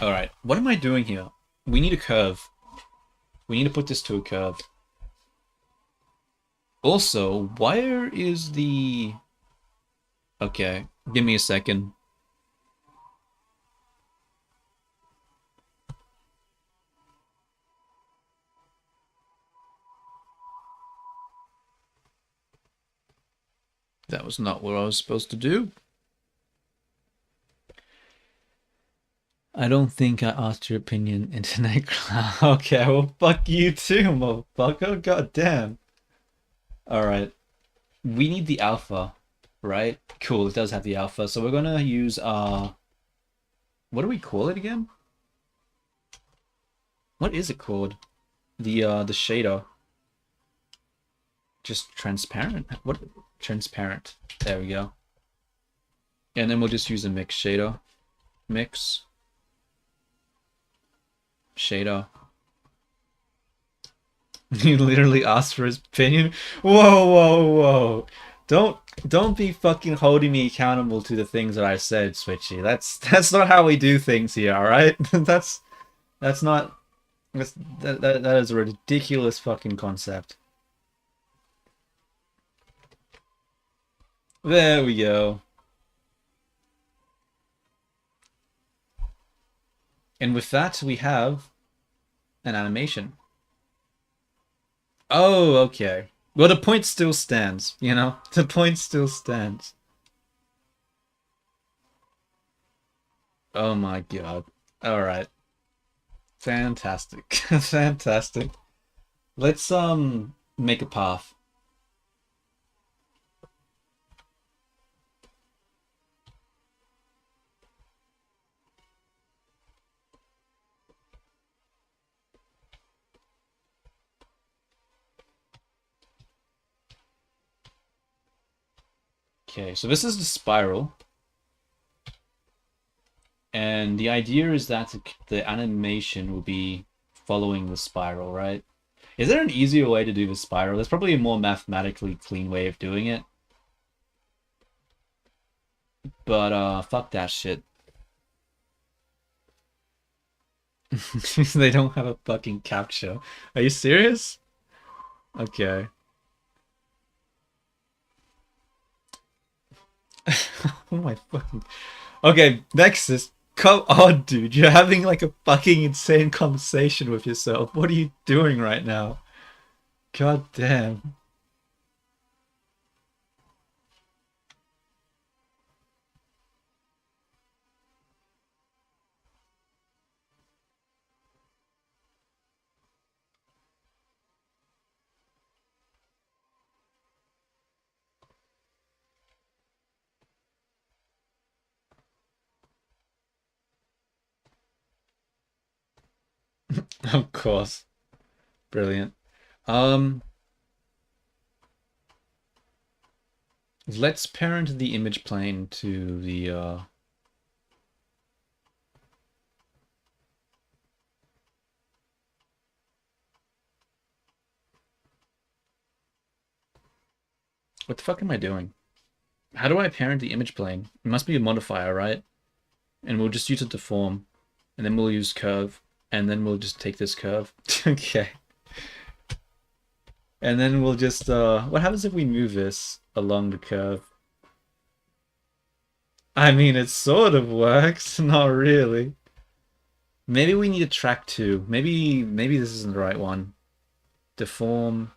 Alright, what am I doing here? We need a curve. We need to put this to a curve. Also, where is the... Okay, give me a second. That was not what I was supposed to do. I don't think I asked your opinion, Internet Cloud. Okay, well, fuck you too, motherfucker. God damn. Alright. We need the alpha, right? Cool, it does have the alpha. So we're gonna use, what do we call it again? What is it called? The shader. Just transparent? What? Transparent. There we go. And then we'll just use a mix shader. Mix. Shader. You literally asked for his opinion? Whoa. Don't be fucking holding me accountable to the things that I said, Switchy. That's not how we do things here, alright? That is a ridiculous fucking concept. There we go. And with that, we have an animation. Oh, okay. Well, the point still stands, you know? The point still stands. Oh my god. Alright. Fantastic. Fantastic. Let's, make a path. Okay, so this is the spiral. And the idea is that the animation will be following the spiral, right? Is there an easier way to do the spiral? There's probably a more mathematically clean way of doing it. But, fuck that shit. They don't have a fucking captcha. Are you serious? Okay. Oh my fucking... Okay, Nexus. Come on, dude. You're having like a fucking insane conversation with yourself. What are you doing right now? God damn. Of course. Brilliant. Um, let's parent the image plane to the, What the fuck am I doing? How do I parent the image plane? It must be a modifier, right? And we'll just use it to form. And then we'll use curve. And then we'll just take this curve. Okay. And then we'll just, what happens if we move this along the curve? I mean, it sort of works. Not really. Maybe we need a track 2. Maybe this isn't the right one. Deform.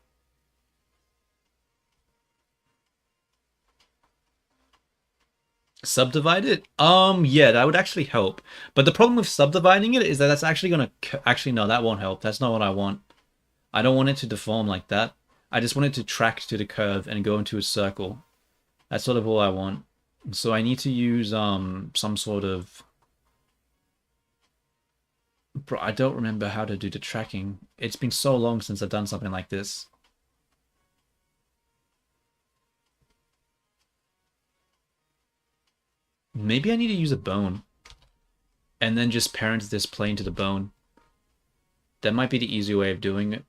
Subdivide it? Yeah, that would actually help. But the problem with subdividing it is that that's actually gonna... Actually, no, that won't help. That's not what I want. I don't want it to deform like that. I just want it to track to the curve and go into a circle. That's sort of all I want. So I need to use some sort of... Bro, I don't remember how to do the tracking. It's been so long since I've done something like this. Maybe I need to use a bone. And then just parent this plane to the bone. That might be the easy way of doing it.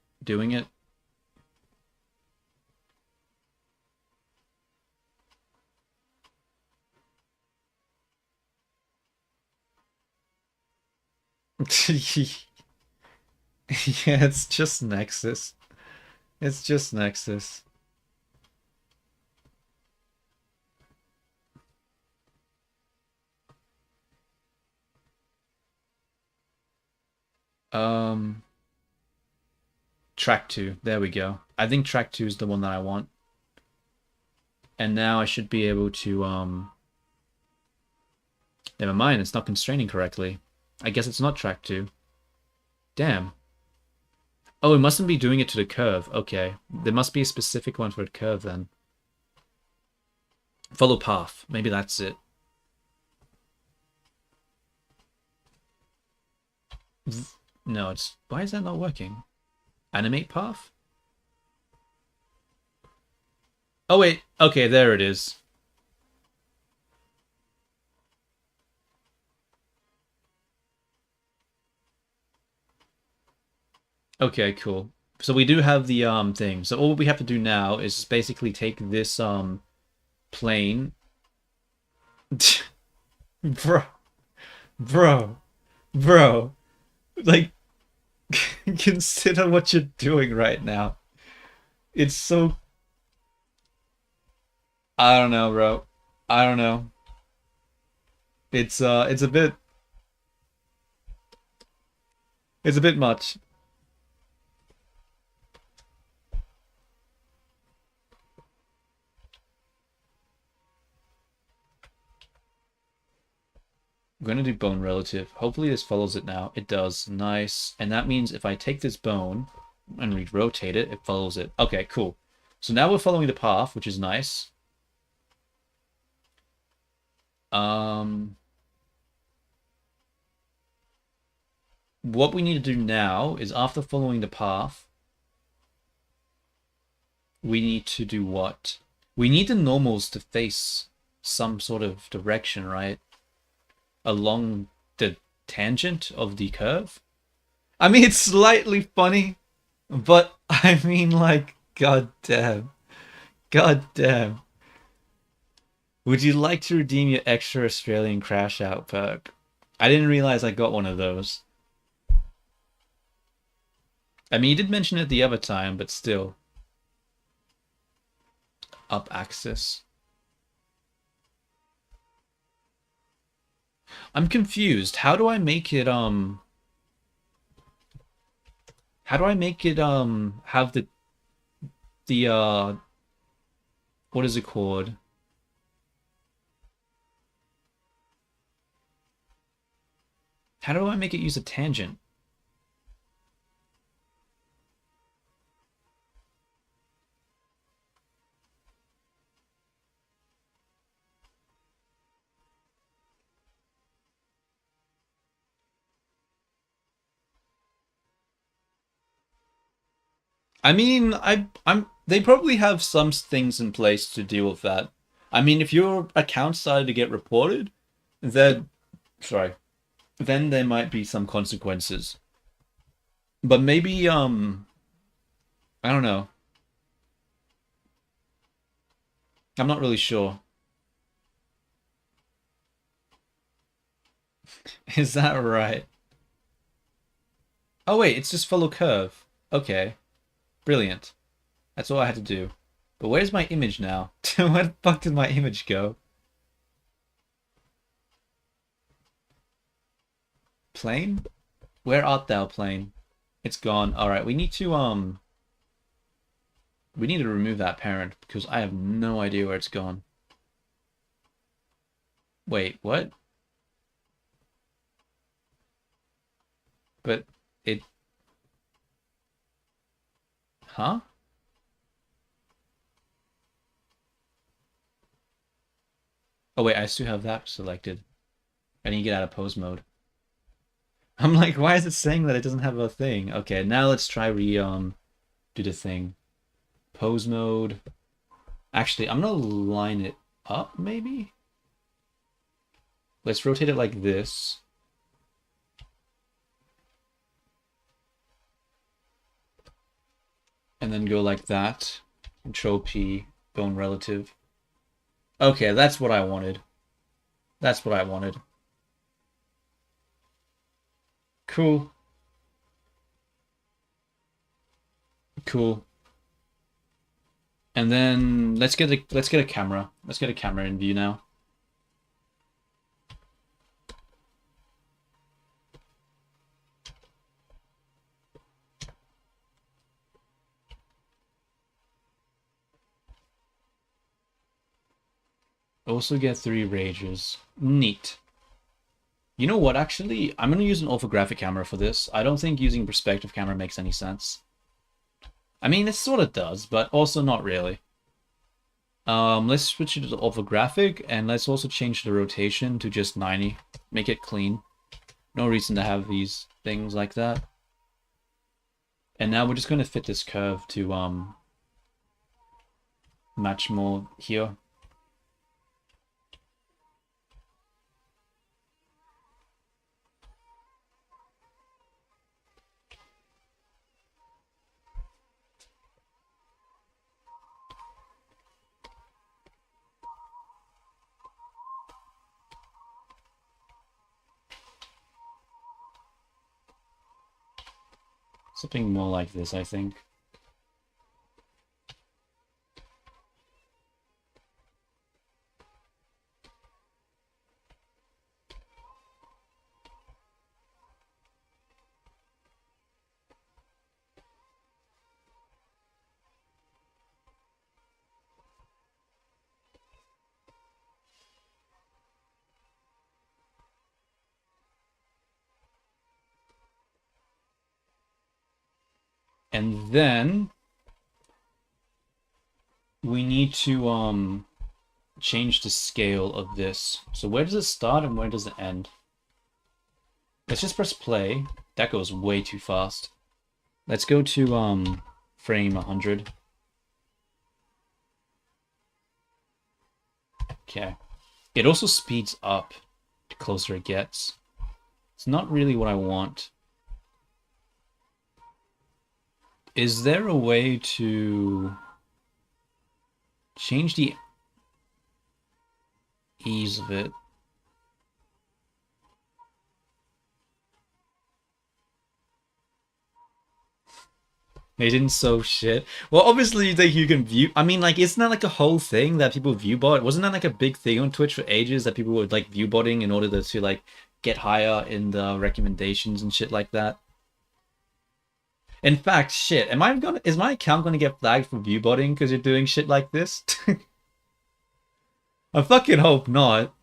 Yeah, it's just Nexus. It's just Nexus. Um, Track 2. There we go. I think track 2 is the one that I want. And now I should be able to, never mind, it's not constraining correctly. I guess it's not track 2. Damn. Oh, it mustn't be doing it to the curve. Okay. There must be a specific one for the curve then. Follow path. Maybe that's it. No, it's... Why is that not working? Animate path? Oh, wait. Okay, there it is. Okay, cool. So we do have the thing. So all we have to do now is basically take this plane. Bro. Bro. Bro. Like, consider what you're doing right now. It's so... I don't know, bro. I don't know. It's a bit... It's a bit much. I'm going to do bone relative. Hopefully this follows it now. It does. Nice. And that means if I take this bone and re-rotate it, it follows it. Okay, cool. So now we're following the path, which is nice. What we need to do now is after following the path, we need to do what? We need the normals to face some sort of direction, right? Along the tangent of the curve. I mean, it's slightly funny, but I mean, like, god damn. God damn. Would you like to redeem your extra Australian crash out perk? I didn't realize I got one of those. I mean, you did mention it the other time, but still. Up axis. I'm confused. How do I make it, How do I make it, have the, what is it called? How do I make it use a tangent? I mean, they probably have some things in place to deal with that. I mean, if your account started to get reported, then, sorry, then there might be some consequences. But maybe, I don't know. I'm not really sure. Is that right? Oh wait, it's just follow curve. Okay. Brilliant. That's all I had to do. But where's my image now? Where the fuck did my image go? Plane? Where art thou, plane? It's gone. Alright, we need to remove that parent because I have no idea where it's gone. Wait, what? But it... Huh? Oh wait, I still have that selected. I need to get out of pose mode. I'm like, why is it saying that it doesn't have a thing? Okay, now let's try do the thing. Pose mode. Actually, I'm gonna line it up, maybe? Let's rotate it like this. And then go like that. Control P, bone relative. Okay, that's what I wanted. That's what I wanted. Cool. Cool. And then let's get a camera. Let's get a camera in view now. Also get 3 rages. Neat. You know what, actually? I'm going to use an orthographic camera for this. I don't think using perspective camera makes any sense. I mean, it sort of does, but also not really. Let's switch it to orthographic, and let's also change the rotation to just 90. Make it clean. No reason to have these things like that. And now we're just going to fit this curve to match more here. Something more like this, I think. And then we need to change the scale of this. So where does it start and where does it end? Let's just press play. That goes way too fast. Let's go to frame 100. Okay. It also speeds up the closer it gets. It's not really what I want. Is there a way to change the ease of it? They didn't so shit. Well, obviously, like you can view. I mean, like, isn't that like a whole thing that people view bot? Wasn't that like a big thing on Twitch for ages that people would like view botting in order to like get higher in the recommendations and shit like that? In fact, shit, is my account gonna get flagged for view botting because you're doing shit like this? I fucking hope not.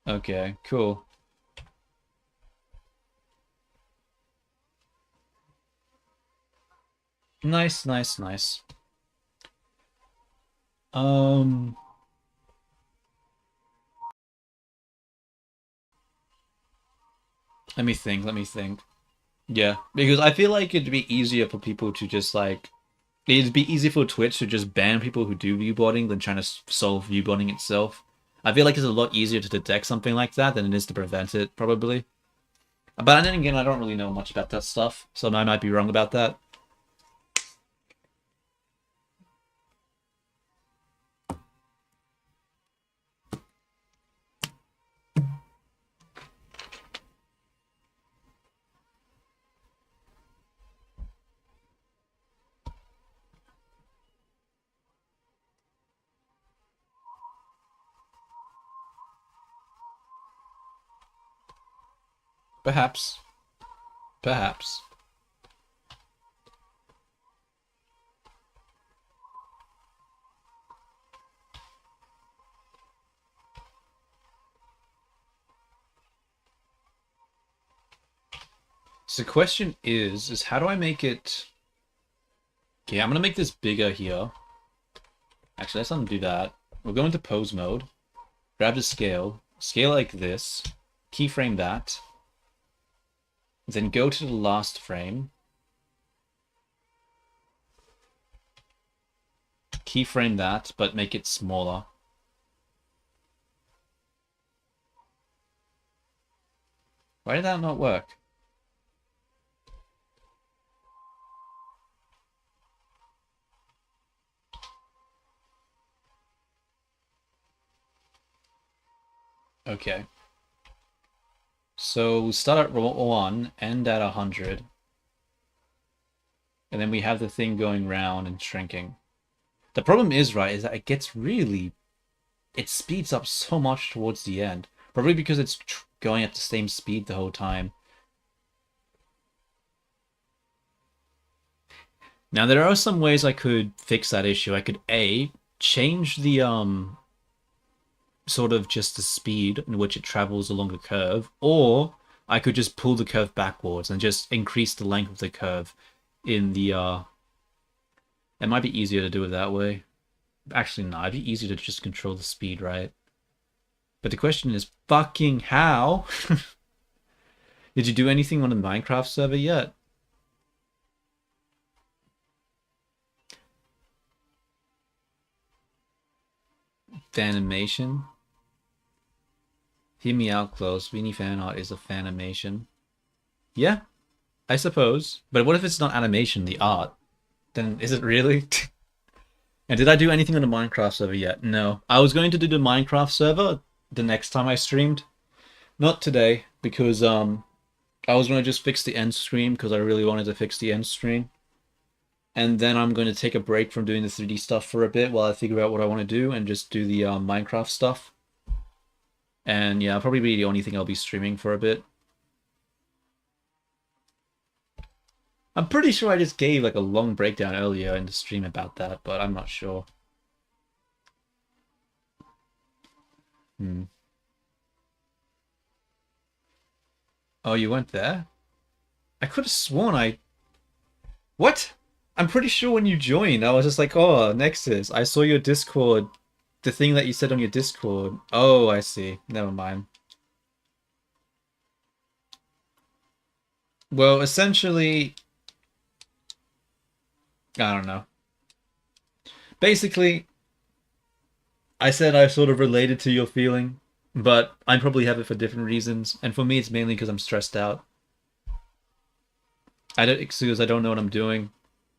Okay, cool. Nice, nice, nice. Um, let me think, let me think. Yeah, because I feel like it'd be easier for people to just like it'd be easy for Twitch to just ban people who do viewbotting than trying to solve viewbotting itself. I feel like it's a lot easier to detect something like that than it is to prevent it, probably. But then again, I don't really know much about that stuff, so I might be wrong about that. Perhaps. Perhaps. So the question is how do I make it... Okay, I'm gonna make this bigger here. Actually, let's undo that. We'll go into pose mode. Grab the scale. Scale like this. Keyframe that. Then go to the last frame. Keyframe that, but make it smaller. Why did that not work? Okay. So we start at 1, end at 100. And then we have the thing going round and shrinking. The problem is, right, is that it gets really... It speeds up so much towards the end. Probably because it's going at the same speed the whole time. Now, there are some ways I could fix that issue. I could, A, change the, sort of just the speed in which it travels along the curve, or I could just pull the curve backwards and just increase the length of the curve in the, It might be easier to do it that way. Actually, no, it'd be easier to just control the speed, right? But the question is, fucking how? Did you do anything on the Minecraft server yet? Fanimation? Hear me out close. Weenie fan art is a fanimation. Yeah, I suppose. But what if it's not animation, the art? Then is it really? And did I do anything on the Minecraft server yet? No. I was going to do the Minecraft server the next time I streamed. Not today, because I was going to just fix the end screen because I really wanted to fix the end screen. And then I'm going to take a break from doing the 3D stuff for a bit while I figure out what I want to do and just do the Minecraft stuff. And yeah, probably be the only thing I'll be streaming for a bit. I'm pretty sure I just gave like a long breakdown earlier in the stream about that, but I'm not sure. Oh, you went there? I could have sworn I... What? I'm pretty sure when you joined, I was just like, oh, Nexus, I saw your Discord, the thing that you said on your Discord. Oh, I see. Never mind. Well, essentially... I don't know. Basically, I said I sort of related to your feeling, but I probably have it for different reasons. And for me, it's mainly because I'm stressed out. Because I don't know what I'm doing,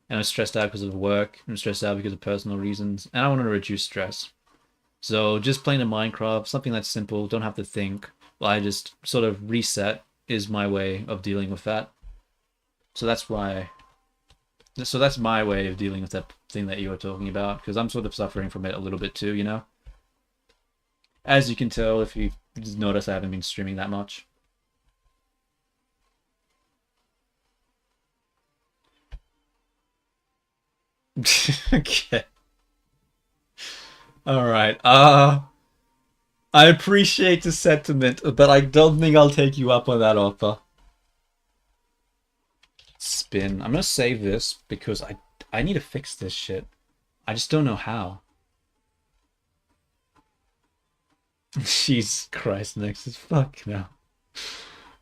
and I'm stressed out because of work. I'm stressed out because of personal reasons, and I want to reduce stress. So just playing a Minecraft, something that's simple, don't have to think. I just sort of reset is my way of dealing with that. So that's why. So that's my way of dealing with that thing that you were talking about, because I'm sort of suffering from it a little bit too, you know? As you can tell if you just notice I haven't been streaming that much. Okay. Alright, I appreciate the sentiment, but I don't think I'll take you up on that offer. Spin. I'm gonna save this because I need to fix this shit. I just don't know how. Jesus Christ, Nexus. Fuck no.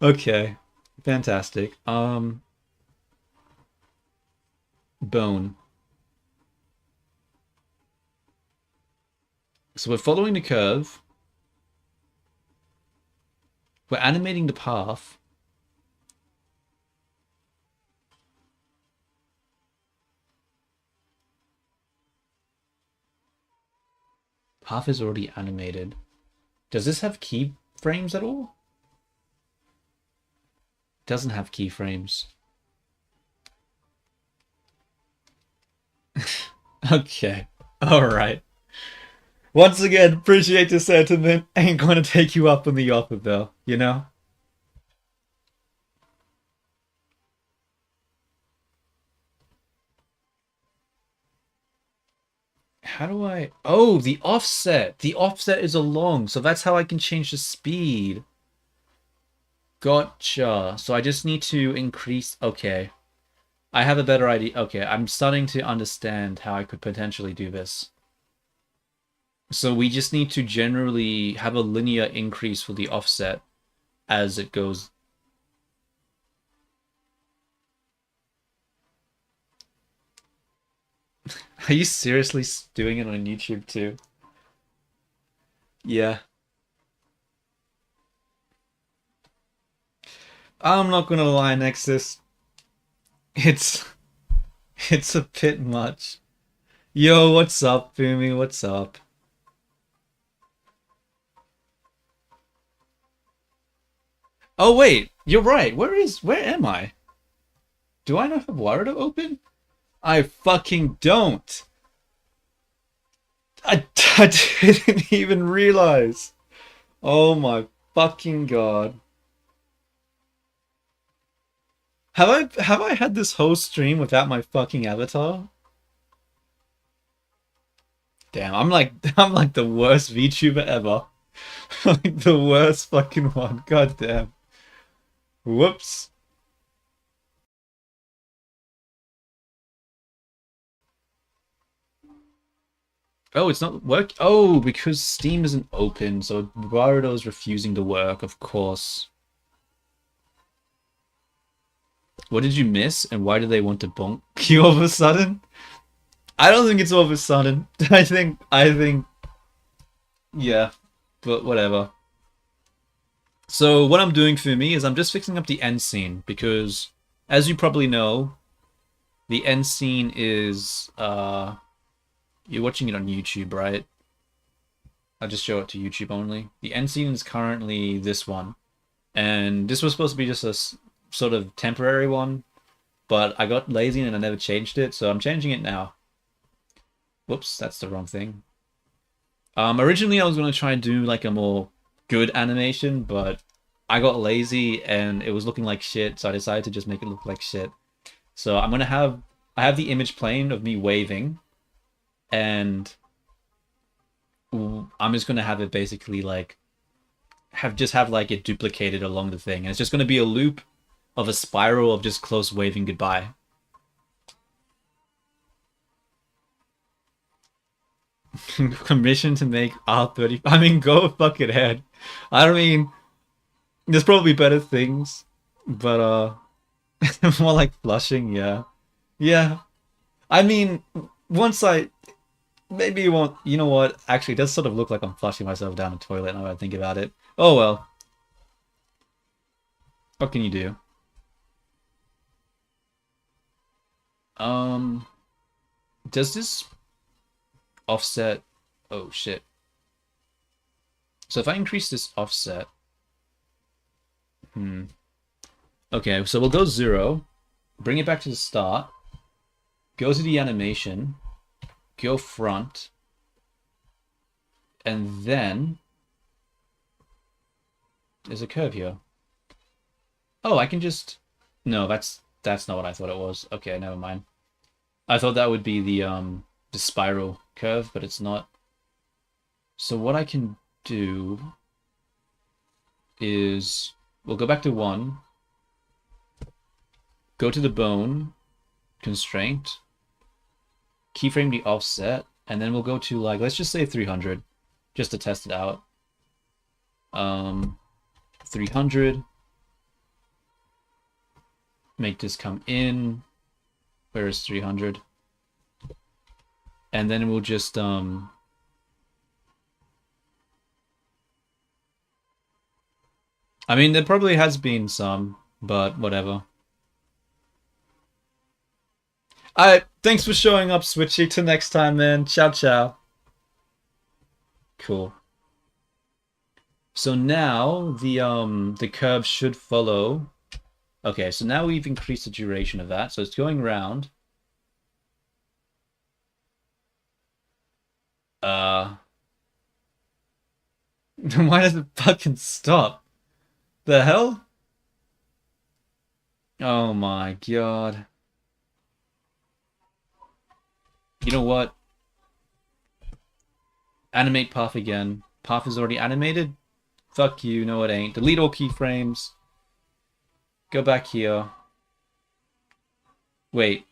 Okay. Fantastic. Bone. So we're following the curve. We're animating the path. Path is already animated. Does this have keyframes at all? It doesn't have keyframes. Okay. Alright. Once again, appreciate the sentiment. Ain't gonna take you up on the offer though, you know? How do I... Oh, the offset. The offset is along, so that's how I can change the speed. Gotcha. So I just need to increase... Okay. I have a better idea. Okay, I'm starting to understand how I could potentially do this. So we just need to generally have a linear increase for the offset as it goes. Are you seriously doing it on YouTube too? Yeah. I'm not gonna lie, Nexus. It's it's a bit much. Yo, what's up, Boomy? What's up? Oh wait, you're right. Where am I? Do I not have Warudo open? I fucking don't. I didn't even realize. Oh my fucking god. Have I had this whole stream without my fucking avatar? Damn, I'm like the worst VTuber ever. Like the worst fucking one. God damn. Whoops. Oh, it's not work. Oh, because Steam isn't open, so Warudo is refusing to work, of course. What did you miss, and why do they want to bonk you all of a sudden? I don't think it's all of a sudden. I think, yeah, but whatever. So what I'm doing for me is I'm just fixing up the end scene because, as you probably know, the end scene is you're watching it on YouTube, right? I'll just show it to YouTube only. The end scene is currently this one, and this was supposed to be just a sort of temporary one, but I got lazy and I never changed it, so I'm changing it now. Whoops, that's the wrong thing. Originally I was gonna try and do like a more good animation, but I got lazy and it was looking like shit, so I decided to just make it look like shit. So I have the image playing of me waving, and I'm just gonna have it basically like have like it duplicated along the thing, and it's just gonna be a loop of a spiral of just close waving goodbye. Commission to make R30. I mean, go fucking head. I don't mean, there's probably better things, but more like flushing, yeah. Yeah. I mean, once I maybe you won't. You know what? Actually, it does sort of look like I'm flushing myself down the toilet now that I think about it. Oh well. What can you do? Um, does this offset? Oh shit. So if I increase this offset, okay, so we'll go 0, bring it back to the start, go to the animation, go front, and then there's a curve here. Oh, I can just... No, that's not what I thought it was. Okay, never mind. I thought that would be the spiral curve, but it's not. So what I can do is we'll go back to 1, go to the bone constraint, keyframe the offset, and then we'll go to like, let's just say 300 just to test it out. 300, make this come in. Where is 300? And then we'll just I mean, there probably has been some, but whatever. Alright, thanks for showing up, Switchy. Till next time, man. Ciao, ciao. Cool. So now the curve should follow. Okay, so now we've increased the duration of that, so it's going round. Why does it fucking stop? The hell? Oh my god. You know what? Animate path again. Path is already animated. Fuck you, no it ain't. Delete all keyframes. Go back here. Wait,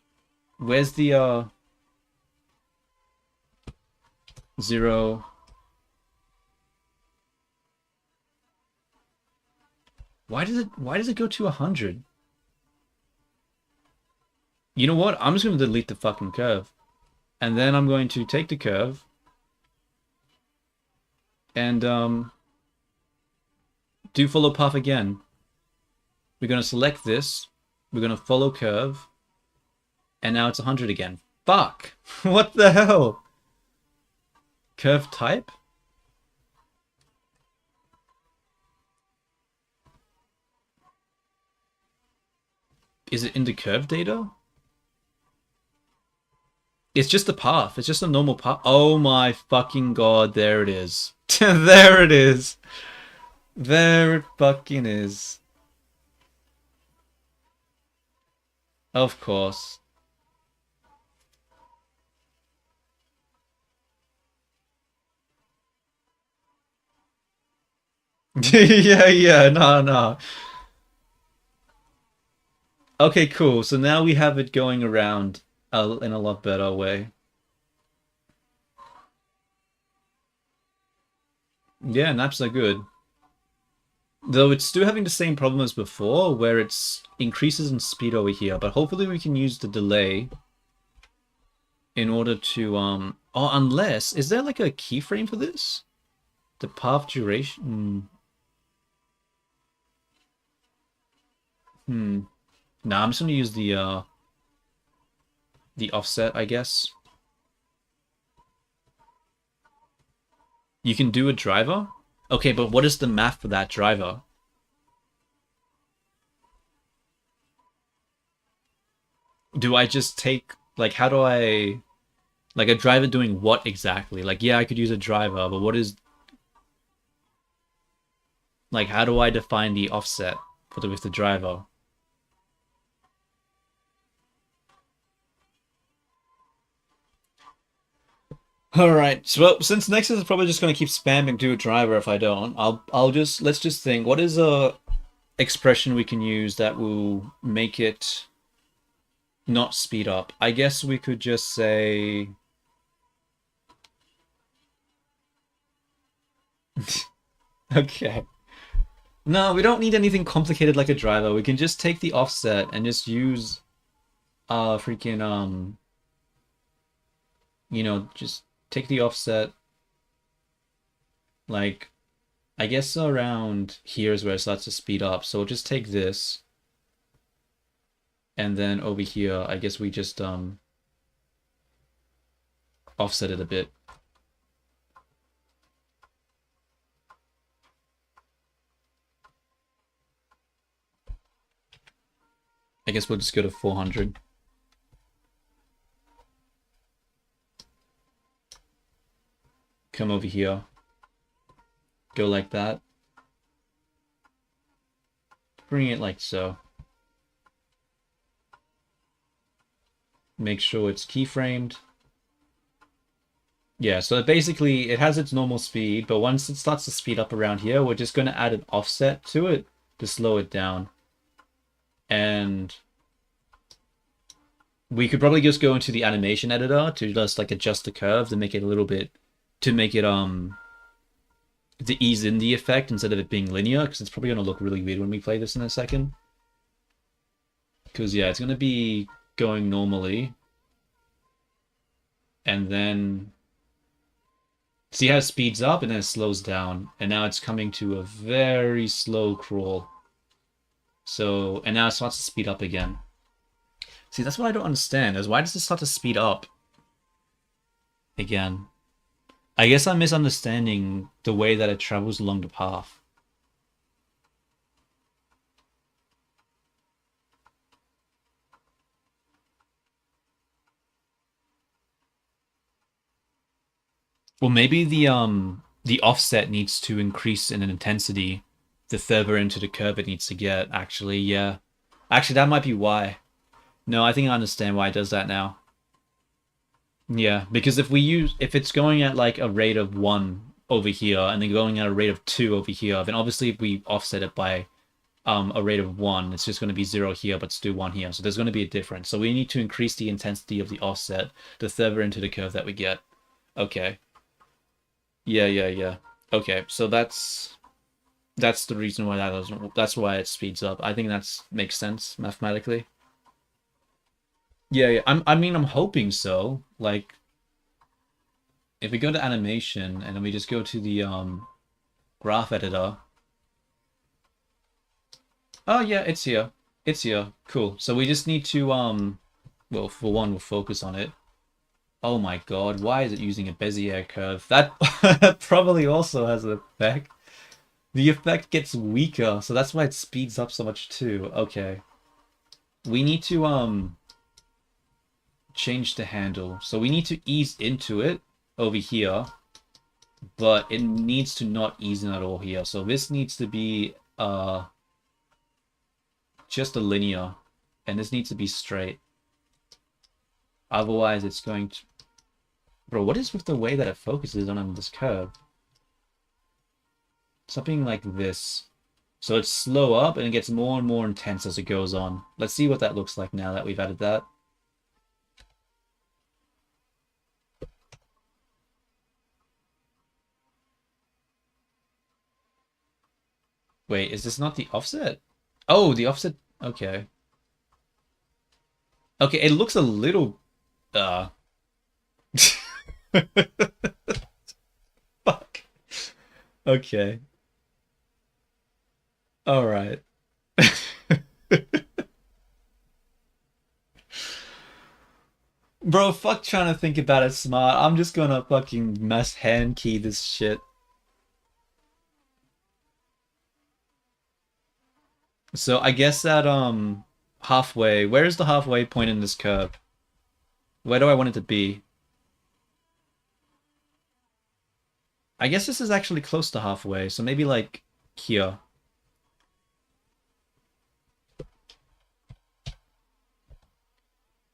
where's the 0? Why does it go to 100? You know what? I'm just gonna delete the fucking curve. And then I'm going to take the curve and do follow path again. We're gonna select this, we're gonna follow curve, and now it's 100 again. Fuck! What the hell? Curve type? Is it in the curve data? It's just a path. It's just a normal path. Oh my fucking god, there it is. There it is. There it fucking is. Of course. Yeah, no. Okay, cool. So now we have it going around in a lot better way. Yeah, naps are good. Though it's still having the same problem as before, where it's increases in speed over here, but hopefully we can use the delay in order to, oh, unless, is there like a keyframe for this? The path duration? Nah, I'm just gonna use the offset, I guess. You can do a driver? Okay, but what is the math for that driver? Do I just take, like, how do I, like, a driver doing what exactly? Like, yeah, I could use a driver, but what is, like, how do I define the offset for with the driver? Alright, so well, since Nexus is probably just gonna keep spamming do a driver if I don't, let's just think, what is a expression we can use that will make it not speed up? I guess we could just say okay. No, we don't need anything complicated like a driver. We can just take the offset and just use freaking just take the offset, like, I guess around here is where it starts to speed up. So we'll just take this, and then over here, I guess we just offset it a bit. I guess we'll just go to 400. Come over here. Go like that. Bring it like so. Make sure it's keyframed. Yeah, so basically it has its normal speed, but once it starts to speed up around here, we're just going to add an offset to it to slow it down. And we could probably just go into the animation editor to just like adjust the curve to make it a little bit, to make it to ease in the effect instead of it being linear, because it's probably going to look really weird when we play this in a second. Because yeah, it's going to be going normally, and then see how it speeds up and then it slows down, and now it's coming to a very slow crawl. So, and now it starts to speed up again. See, that's what I don't understand, is why does it start to speed up again? I guess I'm misunderstanding the way that it travels along the path. Well, maybe the offset needs to increase in intensity the further into the curve it needs to get, actually, yeah. Actually, that might be why. No, I think I understand why it does that now. Yeah, because if it's going at like a rate of 1 over here and then going at a rate of 2 over here, then obviously if we offset it by a rate of 1, it's just going to be 0 here, but still 1 here. So there's going to be a difference. So we need to increase the intensity of the offset the further into the curve that we get. Okay. Yeah, yeah, yeah. Okay, so that's the reason why that doesn't. That's why it speeds up. I think that's makes sense mathematically. Yeah, yeah. I mean, I'm hoping so. Like, if we go to animation and then we just go to the graph editor. Oh yeah, it's here. It's here. Cool. So we just need to well, for one, we'll focus on it. Oh my God, why is it using a Bezier curve? That probably also has an effect. The effect gets weaker, so that's why it speeds up so much too. Okay. We need to change the handle. So we need to ease into it over here, but it needs to not ease in at all here. So this needs to be just a linear, and this needs to be straight. Otherwise, it's going to... Bro, what is with the way that it focuses on this curve? Something like this. So it's slow up and it gets more and more intense as it goes on. Let's see what that looks like now that we've added that. Wait, is this not the offset? Oh, the offset. Okay. Okay, it looks a little fuck. Okay. All right. Bro, fuck trying to think about it smart. I'm just gonna fucking mass hand key this shit. So I guess that halfway, where's the halfway point in this curve? Where do I want it to be? I guess this is actually close to halfway, so maybe like here.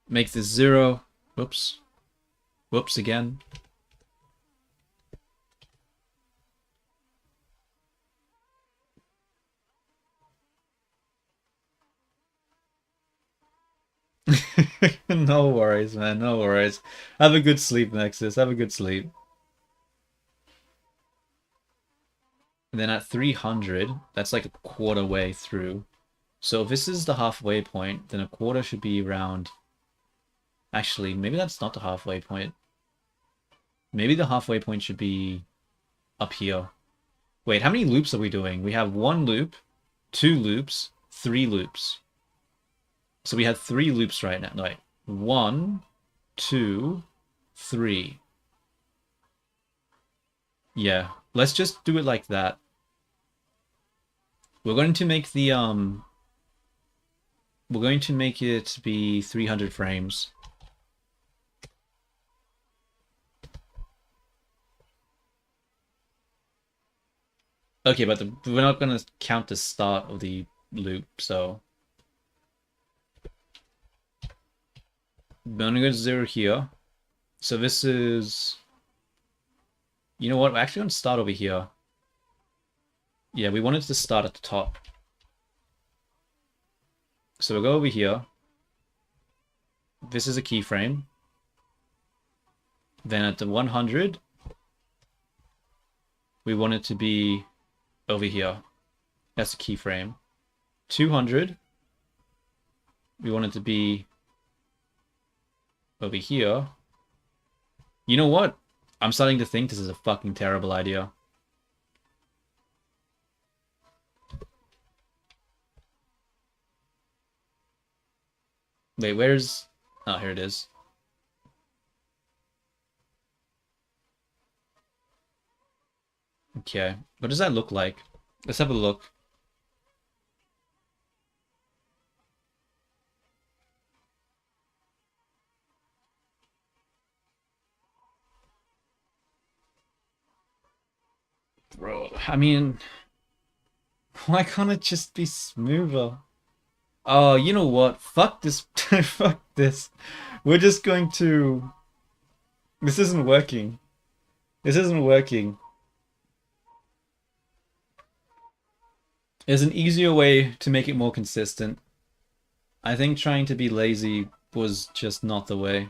Make this 0. Whoops. Whoops again. No worries, man. No worries. Have a good sleep, Nexus. Have a good sleep. And then at 300, that's like a quarter way through. So if this is the halfway point, then a quarter should be around... Actually, maybe that's not the halfway point. Maybe the halfway point should be up here. Wait, how many loops are we doing? We have 1 loop, 2 loops, 3 loops. So we have 3 loops right now. No, wait. 1, 2, 3. Yeah, let's just do it like that. We're going to make the we're going to make it be 300 frames. Okay, but we're not going to count the start of the loop, so we're going to go to 0 here. So this is... You know what? We're actually going to start over here. Yeah, we wanted to start at the top. So we'll go over here. This is a keyframe. Then at the 100, we want it to be over here. That's a keyframe. 200, we want it to be over here. You know what? I'm starting to think this is a fucking terrible idea. Wait, where's... Oh, here it is. Okay, what does that look like? Let's have a look. Bro, I mean... Why can't it just be smoother? Oh, you know what? Fuck this. Fuck this. We're just going to... This isn't working. This isn't working. There's an easier way to make it more consistent. I think trying to be lazy was just not the way.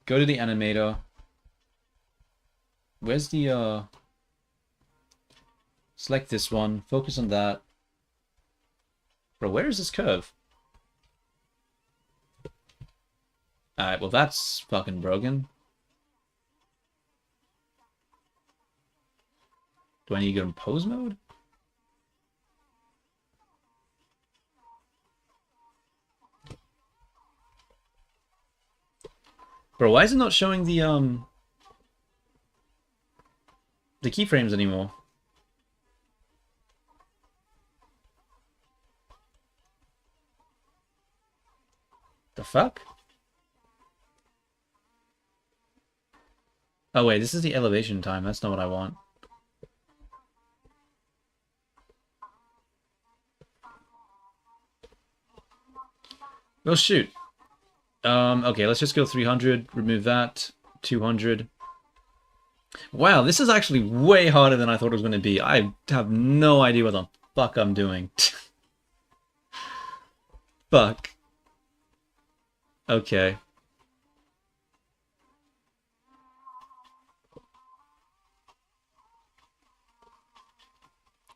Go to the animator. Where's the select this one, focus on that. Bro, where is this curve? Alright, well that's fucking broken. Do I need to go in pose mode? Bro, why is it not showing the keyframes anymore? The fuck? Oh wait, this is the elevation time. That's not what I want. Well, shoot. Okay, let's just go 300, remove that, 200. Wow, this is actually way harder than I thought it was going to be. I have no idea what the fuck I'm doing. Fuck. Okay.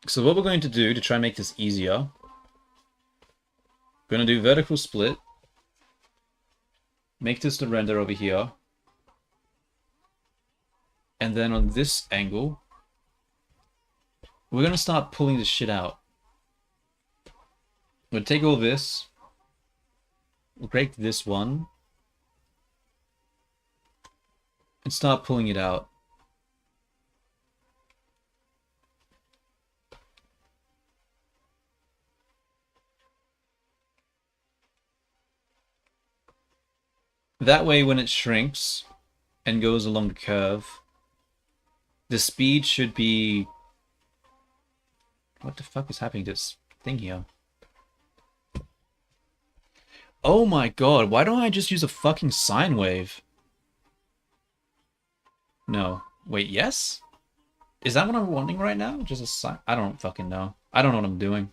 So what we're going to do to try and make this easier, we're going to do vertical split. Make this the render over here. And then on this angle, we're going to start pulling this shit out. We'll take all this. We'll break this one. And start pulling it out. That way when it shrinks and goes along the curve, the speed should be... What the fuck is happening to this thing here? Oh my god, why don't I just use a fucking sine wave? No. Wait, yes? Is that what I'm wanting right now? Just a sine... I don't fucking know. I don't know what I'm doing.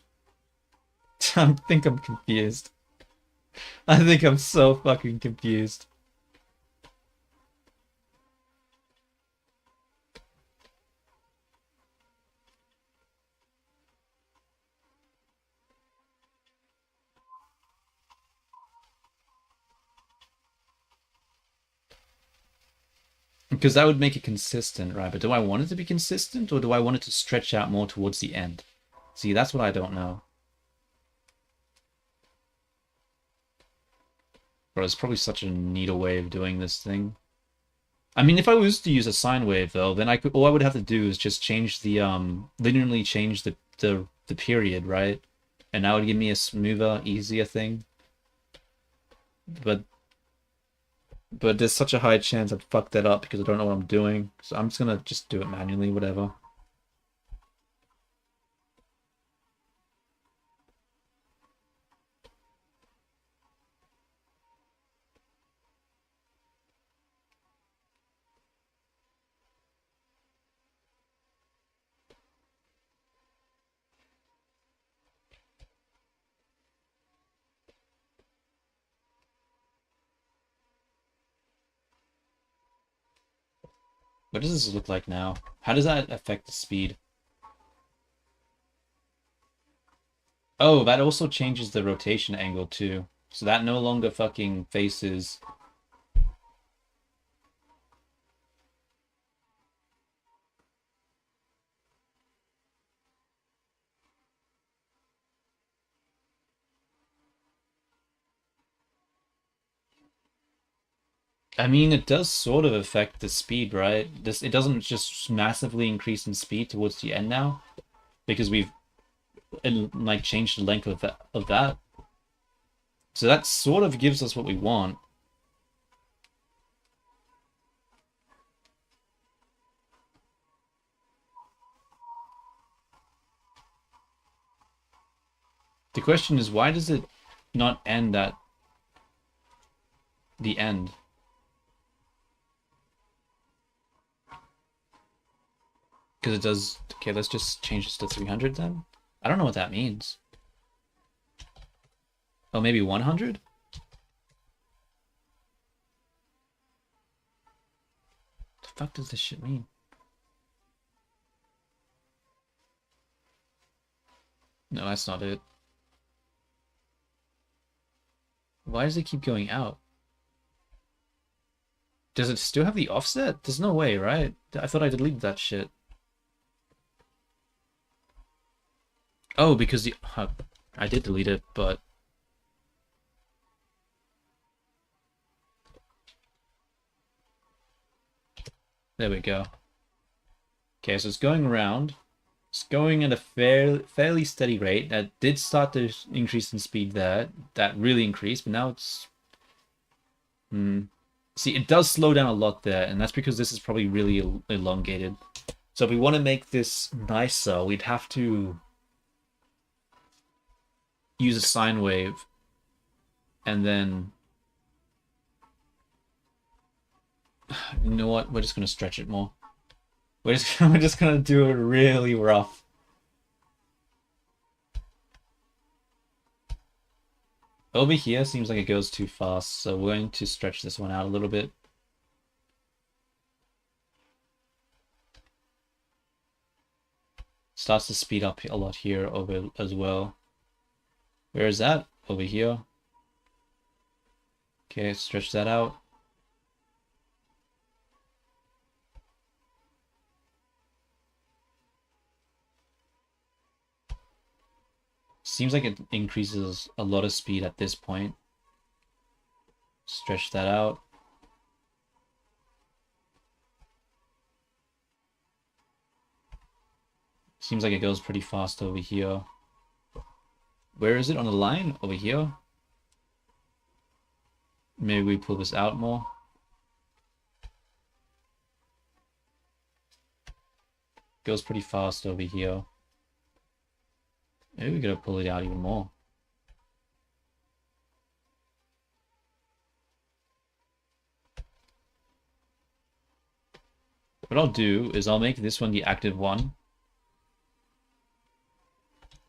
I think I'm confused. I think I'm so fucking confused. Because that would make it consistent, right? But do I want it to be consistent, or do I want it to stretch out more towards the end? See, that's what I don't know. Bro, it's probably such a neater way of doing this thing. I mean, if I was to use a sine wave, though, then all I would have to do is just change the, linearly change the period, right? And that would give me a smoother, easier thing. But there's such a high chance I'd fuck that up because I don't know what I'm doing. So I'm just gonna just do it manually, whatever. What does this look like now? How does that affect the speed? Oh, that also changes the rotation angle too. So that no longer fucking faces... I mean, it does sort of affect the speed, right? It doesn't just massively increase in speed towards the end now, because we've like changed the length of that. So that sort of gives us what we want. The question is, why does it not end at the end. Because it does... Okay, let's just change this to 300 then. I don't know what that means. Oh, maybe 100? The fuck does this shit mean? No, that's not it. Why does it keep going out? Does it still have the offset? There's no way, right? I thought I deleted that shit. Oh, because the... I did delete it, but... There we go. Okay, so it's going around. It's going at a fairly steady rate. That did start to increase in speed there. That really increased, but now it's... See, it does slow down a lot there, and that's because this is probably really elongated. So if we want to make this nicer, we'd have to use a sine wave, and then... You know what? We're just going to stretch it more. We're just gonna do it really rough. Over here seems like it goes too fast, so we're going to stretch this one out a little bit. Starts to speed up a lot here over as well. Where is that? Over here. Okay, stretch that out. Seems like it increases a lot of speed at this point. Stretch that out. Seems like it goes pretty fast over here. Where is it on the line? Over here? Maybe we pull this out more. Goes pretty fast over here. Maybe we gotta pull it out even more. What I'll do is I'll make this one the active one.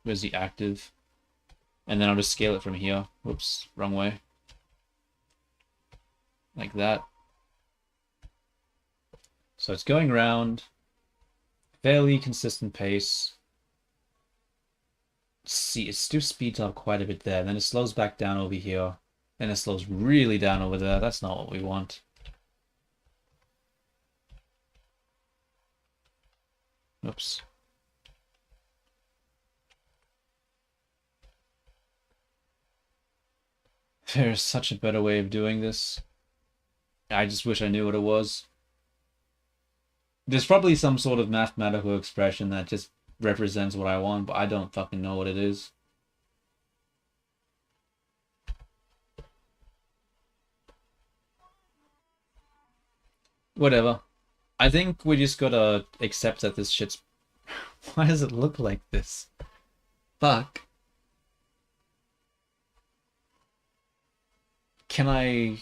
Where's the active? And then I'll just scale it from here. Whoops, wrong way. Like that. So it's going around. Fairly consistent pace. See, it still speeds up quite a bit there. Then it slows back down over here. Then it slows really down over there. That's not what we want. Oops. There's such a better way of doing this. I just wish I knew what it was. There's probably some sort of mathematical expression that just represents what I want, but I don't fucking know what it is. Whatever. I think we just gotta accept that this shit's... Why does it look like this? Fuck. Can I...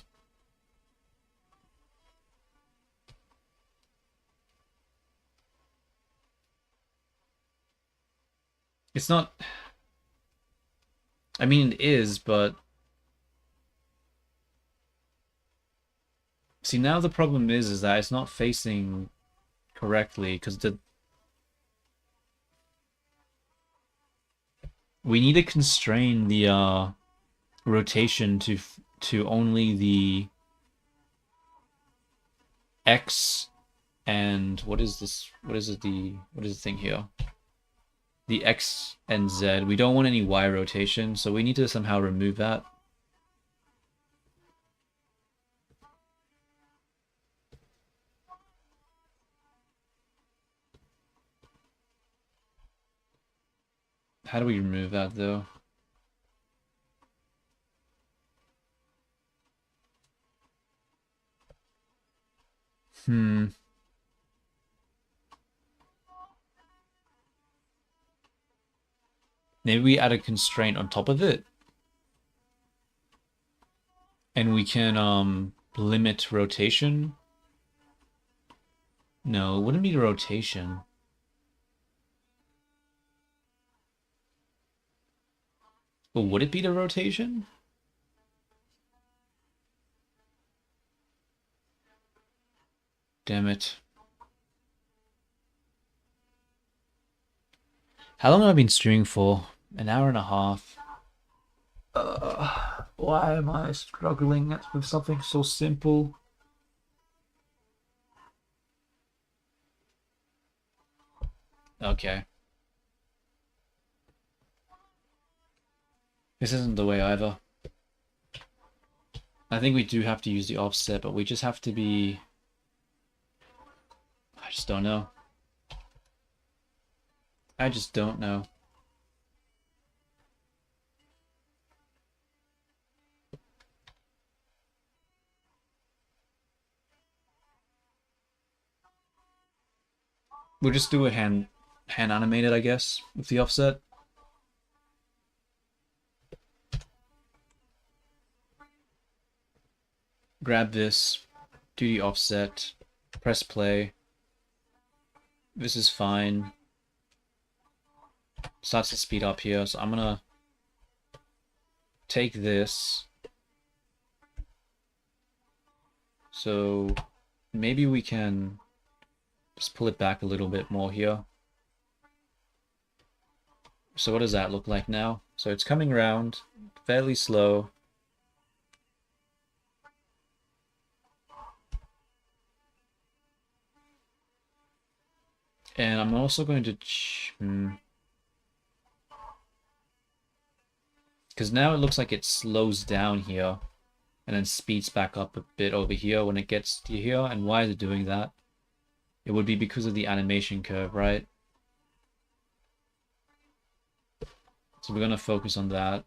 It's not... I mean, it is, but... See, now the problem is that it's not facing correctly, because we need to constrain the rotation to only the X and what is this? What is the thing here? The X and Z. We don't want any Y rotation, so we need to somehow remove that. How do we remove that though? Maybe we add a constraint on top of it. And we can limit rotation. No, it wouldn't be the rotation. But would it be the rotation? Damn it. How long have I been streaming for? An hour and a half. Why am I struggling with something so simple? Okay. This isn't the way either. I think we do have to use the offset, but we just have to be... I just don't know. I just don't know. We'll just do a hand animated, I guess, with the offset. Grab this, do the offset, press play. This is fine. Starts to speed up here, so I'm gonna take this. So maybe we can just pull it back a little bit more here. So what does that look like now? So it's coming around fairly slow. And I'm also going to... Because now it looks like it slows down here and then speeds back up a bit over here when it gets to here. And why is it doing that? It would be because of the animation curve, right? So we're going to focus on that.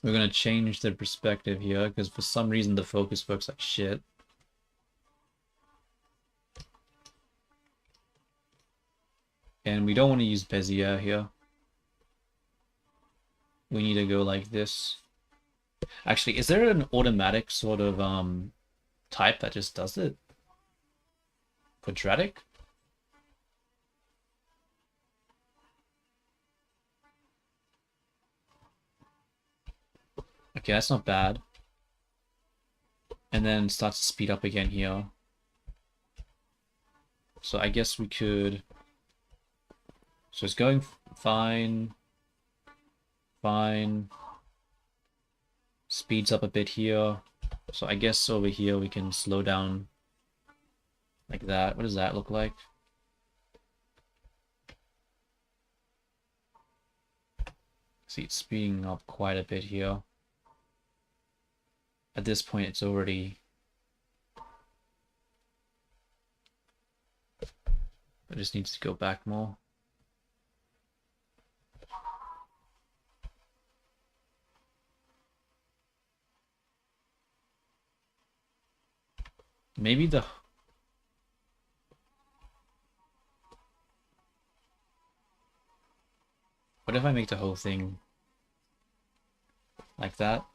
We're going to change the perspective here because for some reason the focus works like shit. And we don't want to use Bezier here. We need to go like this. Actually, is there an automatic sort of type that just does it? Quadratic? Okay, that's not bad. And then starts to speed up again here. So I guess we could... So it's going fine. Fine. Speeds up a bit here. So I guess over here we can slow down like that. What does that look like? See, it's speeding up quite a bit here. At this point, it's already... It just needs to go back more. Maybe the... What if I make the whole thing like that?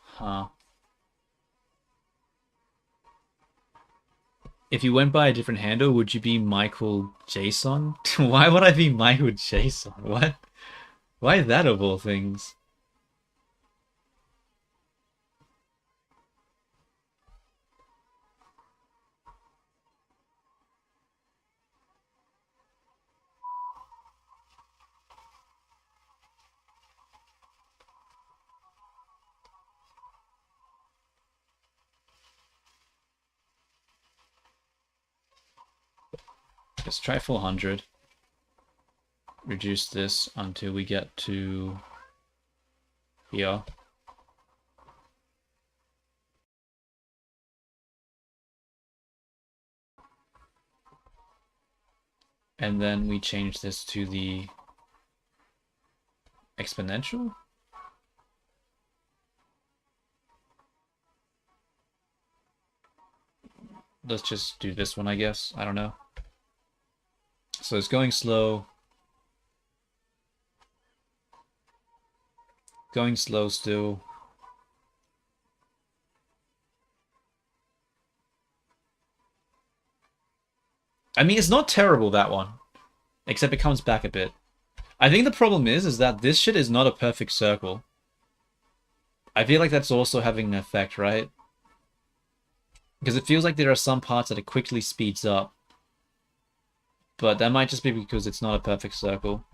Huh. If you went by a different handle, would you be Michael Jason? Why would I be Michael Jason? What? Why that of all things? Let's try 400. Reduce this until we get to here. And then we change this to the exponential. let's just do this one, I guess. I don't know. So it's going slow. Going slow still. I mean, it's not terrible, that one. Except it comes back a bit. I think the problem is that this shit is not a perfect circle. I feel like that's also having an effect, right? Because it feels like there are some parts that it quickly speeds up. But that might just be because it's not a perfect circle.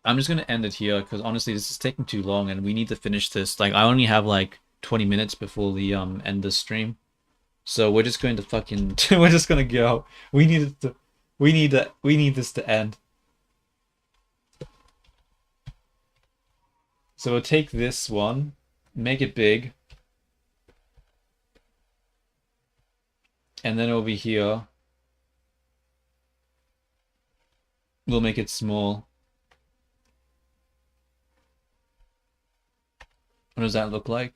I'm just going to end it here because honestly this is taking too long and we need to finish this. Like I only have like 20 minutes before the end this stream. So we're just going to fucking we're just going to go. We need this to end. So we'll take this one, make it big. And then over here we'll make it small. What does that look like?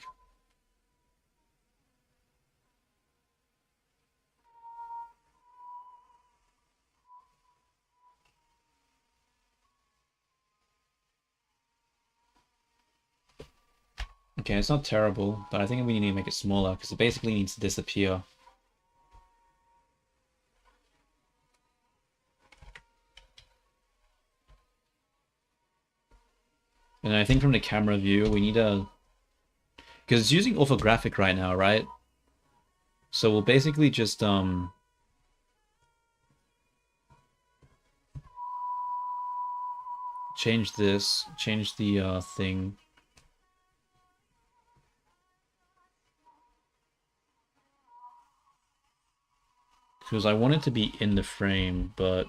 Okay, it's not terrible, but I think we need to make it smaller because it basically needs to disappear. And I think from the camera view, we need a... Because it's using orthographic right now, right? So we'll basically just, change this, change the, thing. Because I want it to be in the frame, but...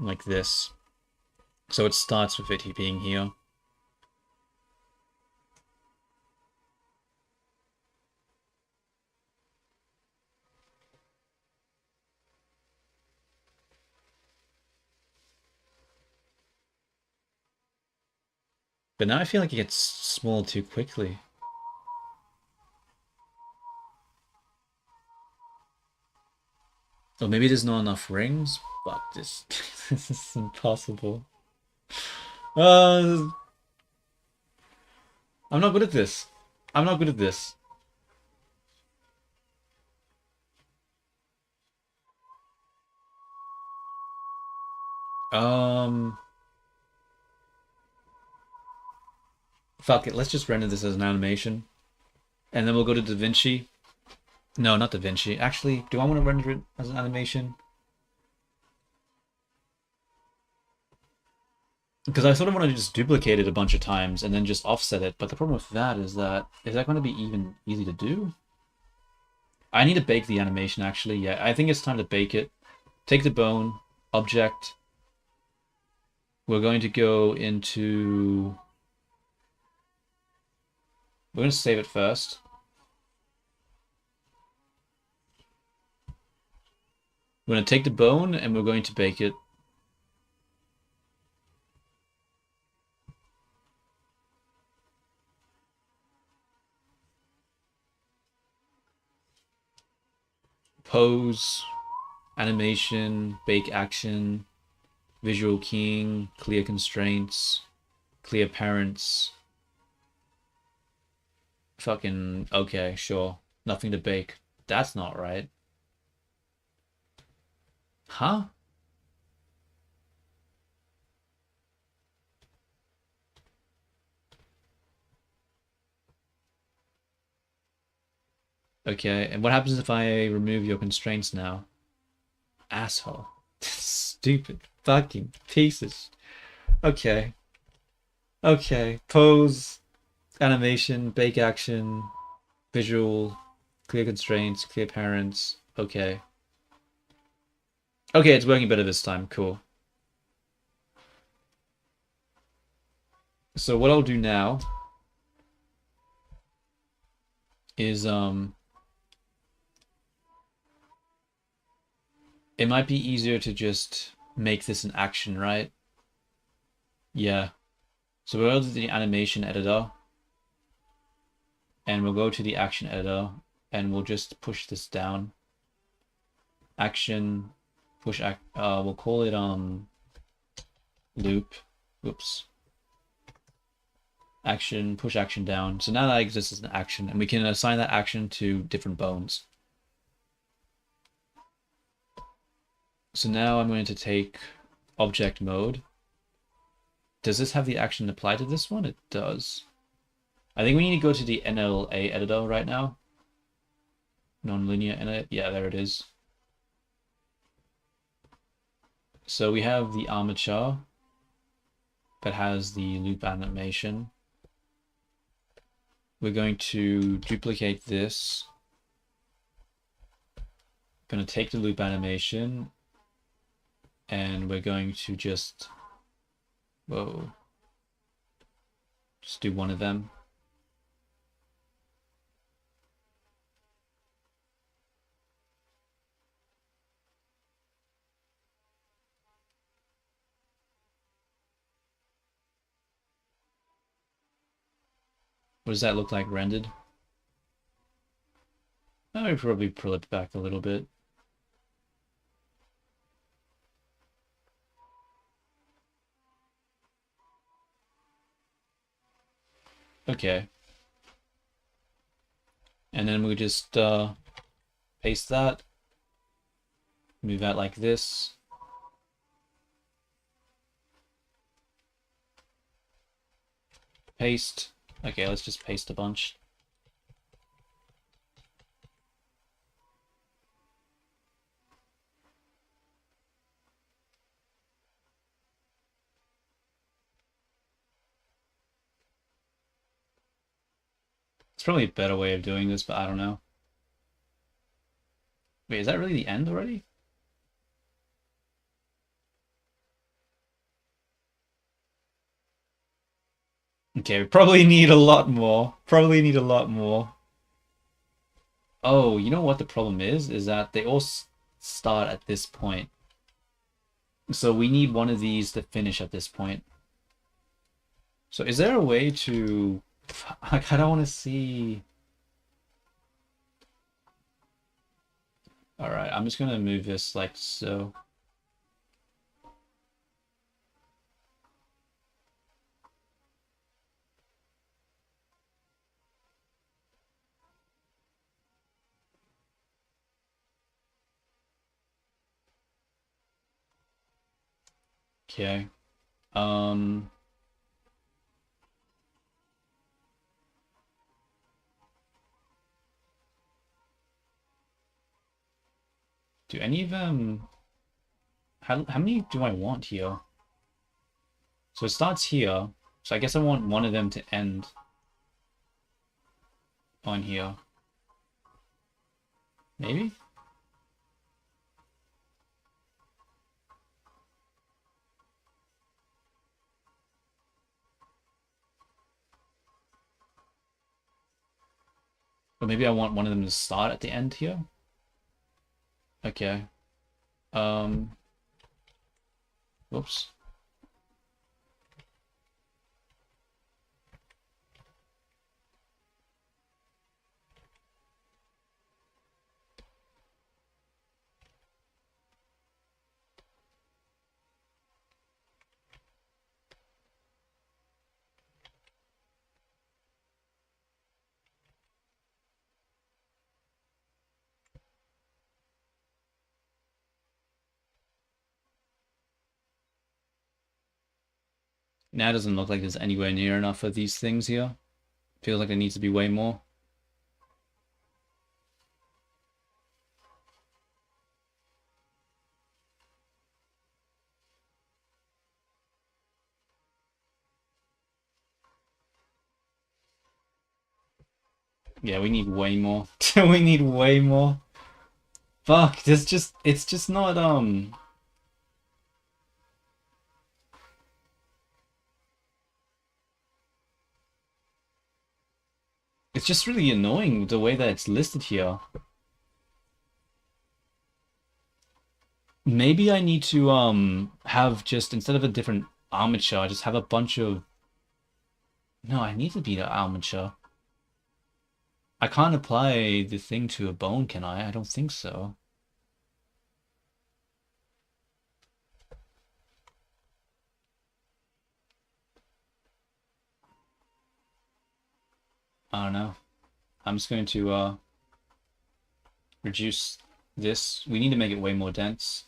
like this. So it starts with it being here. But now I feel like it gets small too quickly. Or maybe there's not enough rings? Fuck this. This is impossible. I'm not good at this. I'm not good at this. Fuck it, let's just render this as an animation. And then we'll go to DaVinci. No, not DaVinci. Actually, do I want to render it as an animation? Because I sort of want to just duplicate it a bunch of times and then just offset it. But the problem with that is that going to be even easy to do? I need to bake the animation, actually. Yeah, I think it's time to bake it. Take the bone, object. We're going to go into... We're going to save it first. We're going to take the bone and we're going to bake it. Pose, animation, bake action, visual keying, clear constraints, clear parents. Fucking, okay, sure. Nothing to bake. That's not right. Huh? Okay, and what happens if I remove your constraints now? Asshole. Stupid fucking pieces. Okay. Okay, pose, animation, bake action, visual, clear constraints, clear parents. Okay. Okay, it's working better this time. Cool. So what I'll do now is it might be easier to just make this an action, right? Yeah. So we'll go to the animation editor, and we'll go to the action editor, and we'll just push this down. Action, we'll call it loop. Whoops. Action, push action down. So now that exists as an action, and we can assign that action to different bones. So now I'm going to take object mode. Does this have the action applied to this one? It does. I think we need to go to the NLA editor right now. Nonlinear edit. Yeah, there it is. So we have the armature that has the loop animation. We're going to duplicate this. Going to take the loop animation, and we're going to just, just do one of them. What does that look like rendered? I would probably pull it back a little bit. Okay. And then we just paste that, move that like this. Paste. Okay, let's just paste a bunch. It's probably a better way of doing this, but I don't know. Wait, is that really the end already? Okay, we probably need a lot more. Probably need a lot more. Oh, you know what the problem is? Is that they all start at this point. So we need one of these to finish at this point. So is there a way to... I kind of want to see... Alright, I'm just going to move this like so. Okay. Do any of them... How many do I want here? So it starts here. So I guess I want one of them to end on here. Maybe? Or maybe I want one of them to start at the end here. Okay. Whoops. Now it doesn't look like there's anywhere near enough of these things here. Feels like there needs to be way more. Yeah, we need way more. We need way more. Fuck, it's just not, It's just really annoying the way that it's listed here. Maybe I need to, have just, instead of a different armature, just have a bunch of No, I need to beat an armature. I can't apply the thing to a bone, can I? I don't think so. I don't know. I'm just going to reduce this. We need to make it way more dense.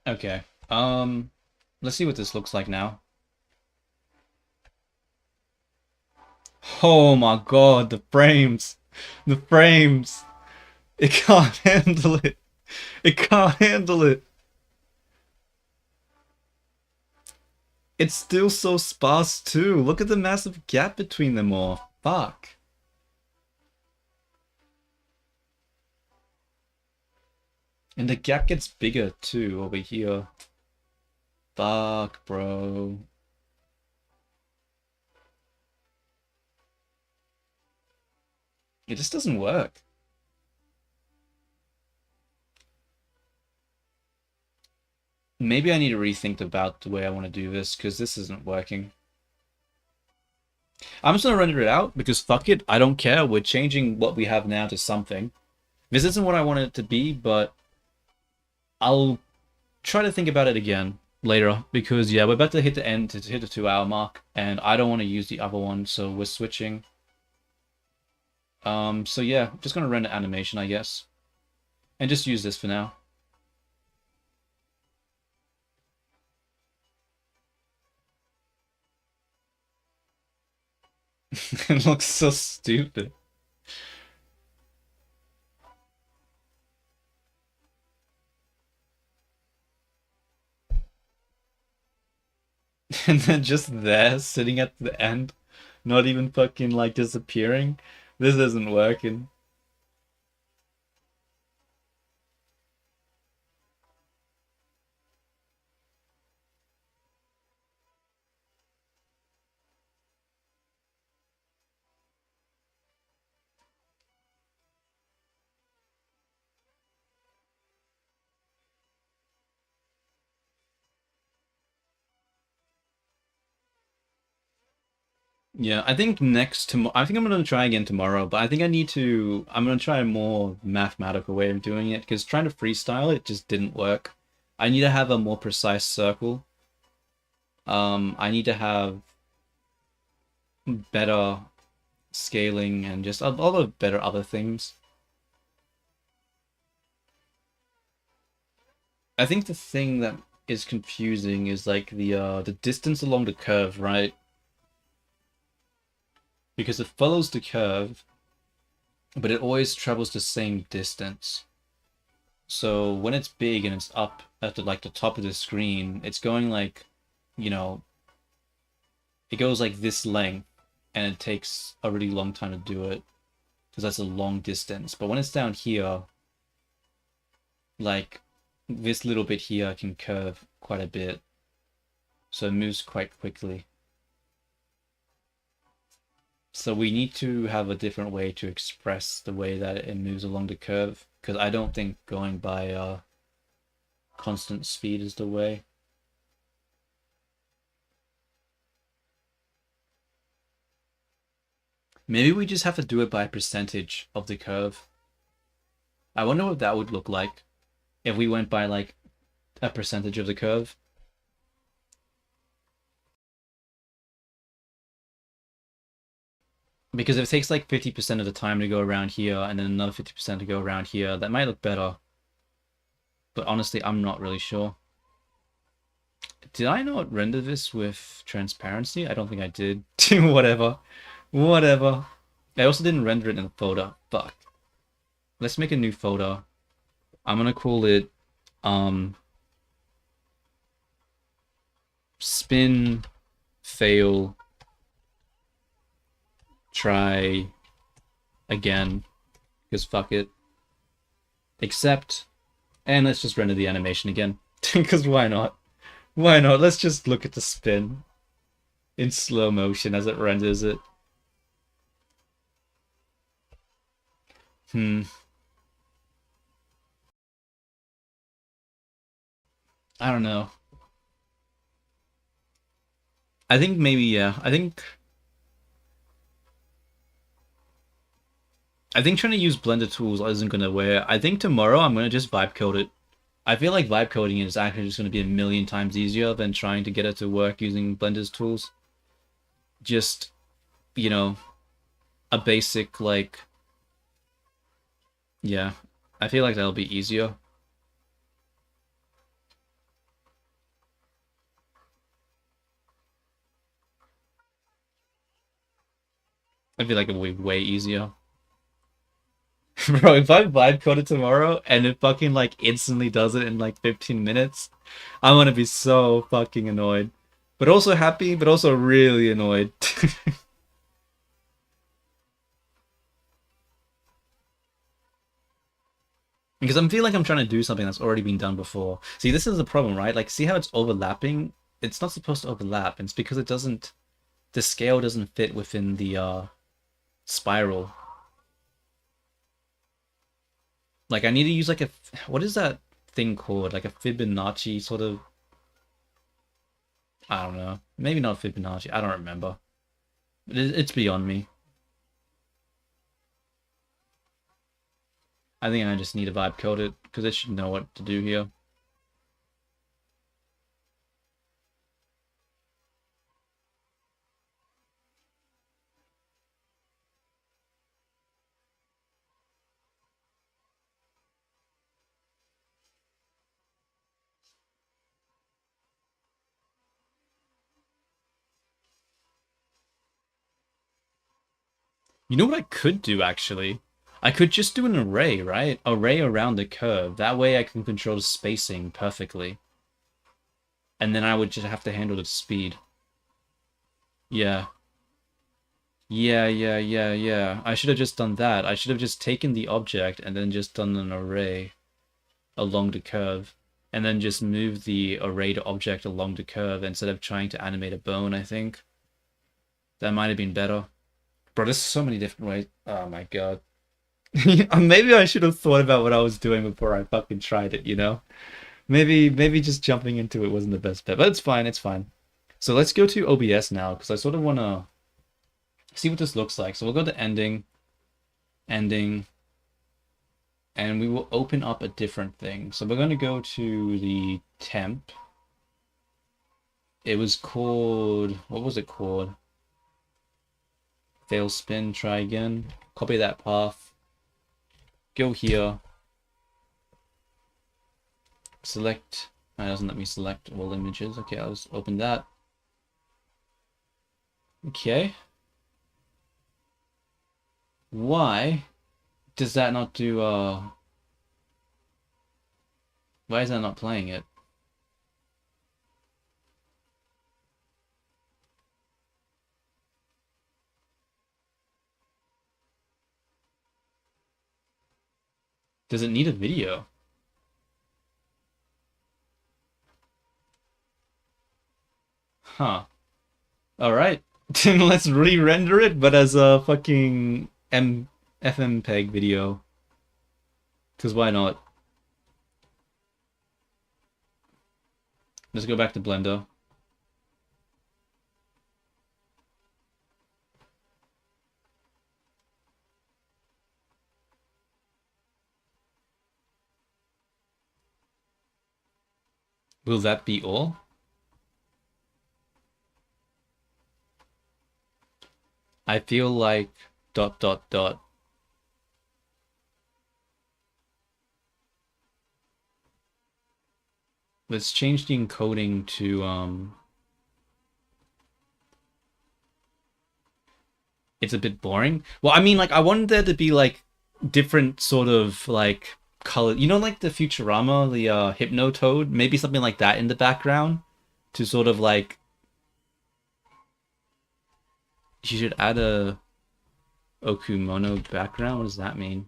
Okay. Let's see what this looks like now. Oh my god, the frames. The frames. It can't handle it. It can't handle it. It's still so sparse too. Look at the massive gap between them all. Fuck. And the gap gets bigger too over here. Fuck, bro. It just doesn't work. Maybe I need to rethink about the way I want to do this, because this isn't working. I'm just gonna render it out, because fuck it, I don't care. We're changing what we have now to something. This isn't what I want it to be, but I'll try to think about it again later, because yeah, we're about to hit the end, to hit the 2 hour mark, and I don't want to use the other one, so we're switching. So yeah, just gonna render animation, I guess. And just use this for now. It looks so stupid. And then just there, sitting at the end, not even fucking like disappearing. This isn't working. Yeah, I think next tomorrow, I think I'm gonna try again tomorrow, but I think I'm gonna try a more mathematical way of doing it, because trying to freestyle it just didn't work. I need to have a more precise circle. I need to have better scaling and just a lot of better other things. I think the thing that is confusing is like the distance along the curve, right? Because it follows the curve, but it always travels the same distance. So when it's big and it's up at the top of the screen, it's going like, you know, it goes like this length, and it takes a really long time to do it because that's a long distance. But when it's down here, like this little bit here can curve quite a bit, so it moves quite quickly. So we need to have a different way to express the way that it moves along the curve, because I don't think going by constant speed is the way. Maybe we just have to do it by a percentage of the curve. I wonder what that would look like if we went by like a percentage of the curve. Because if it takes like 50% of the time to go around here and then another 50% to go around here, that might look better. But honestly, I'm not really sure. Did I not render this with transparency? I don't think I did. Whatever. Whatever. I also didn't render it in a folder. Fuck. Let's make a new folder. I'm gonna call it spin fail try again, because fuck it. Except, and let's just render the animation again, because why not? Why not? Let's just look at the spin in slow motion as it renders it. I don't know. I think maybe, yeah. I think trying to use Blender tools isn't gonna work. I think tomorrow I'm gonna just vibe code it. I feel like vibe coding is actually just gonna be a million times easier than trying to get it to work using Blender's tools. Just, you know, a basic like, yeah. I feel like that'll be easier. I feel like it'll be way easier. Bro, if I vibe code it tomorrow and it fucking like instantly does it in like 15 minutes, I'm gonna be so fucking annoyed. But also happy, but also really annoyed. Because I feel like I'm trying to do something that's already been done before. See, this is the problem, right? Like, see how it's overlapping? It's not supposed to overlap. It's because it doesn't, the scale doesn't fit within the spiral. Like, I need to use like a, what is that thing called? Like a Fibonacci sort of, I don't know. Maybe not Fibonacci. I don't remember. It's beyond me. I think I just need to vibe code it because it should know what to do here. You know what I could do actually? I could just do an array, right? Array around the curve. That way I can control the spacing perfectly. And then I would just have to handle the speed. Yeah. Yeah. I should have just done that. I should have just taken the object and then just done an array along the curve. And then just move the array to object along the curve instead of trying to animate a bone, I think. That might have been better. Bro, there's so many different ways. Oh my god. Maybe I should have thought about what I was doing before I fucking tried it, you know? Maybe just jumping into it wasn't the best bet, but it's fine, it's fine. So let's go to OBS now, because I sort of want to see what this looks like. So we'll go to ending, ending, and we will open up a different thing. So we're going to go to the temp. It was called, what was it called? Fail spin, try again. Copy that path. Go here. Select, it doesn't let me select all images. Okay, I'll just open that. Okay. Why does that not do, why is that not playing it? Does it need a video? Huh. Alright. Then let's re-render it, but as a fucking FMPEG video. Because why not? Let's go back to Blender. Will that be all? I feel like dot dot dot. Let's change the encoding to it's a bit boring. Well, I mean, like, I wanted there to be like different sort of like color. You know, like the Futurama, the Hypnotoad, maybe something like that in the background to sort of like. You should add a Okumono background. What does that mean?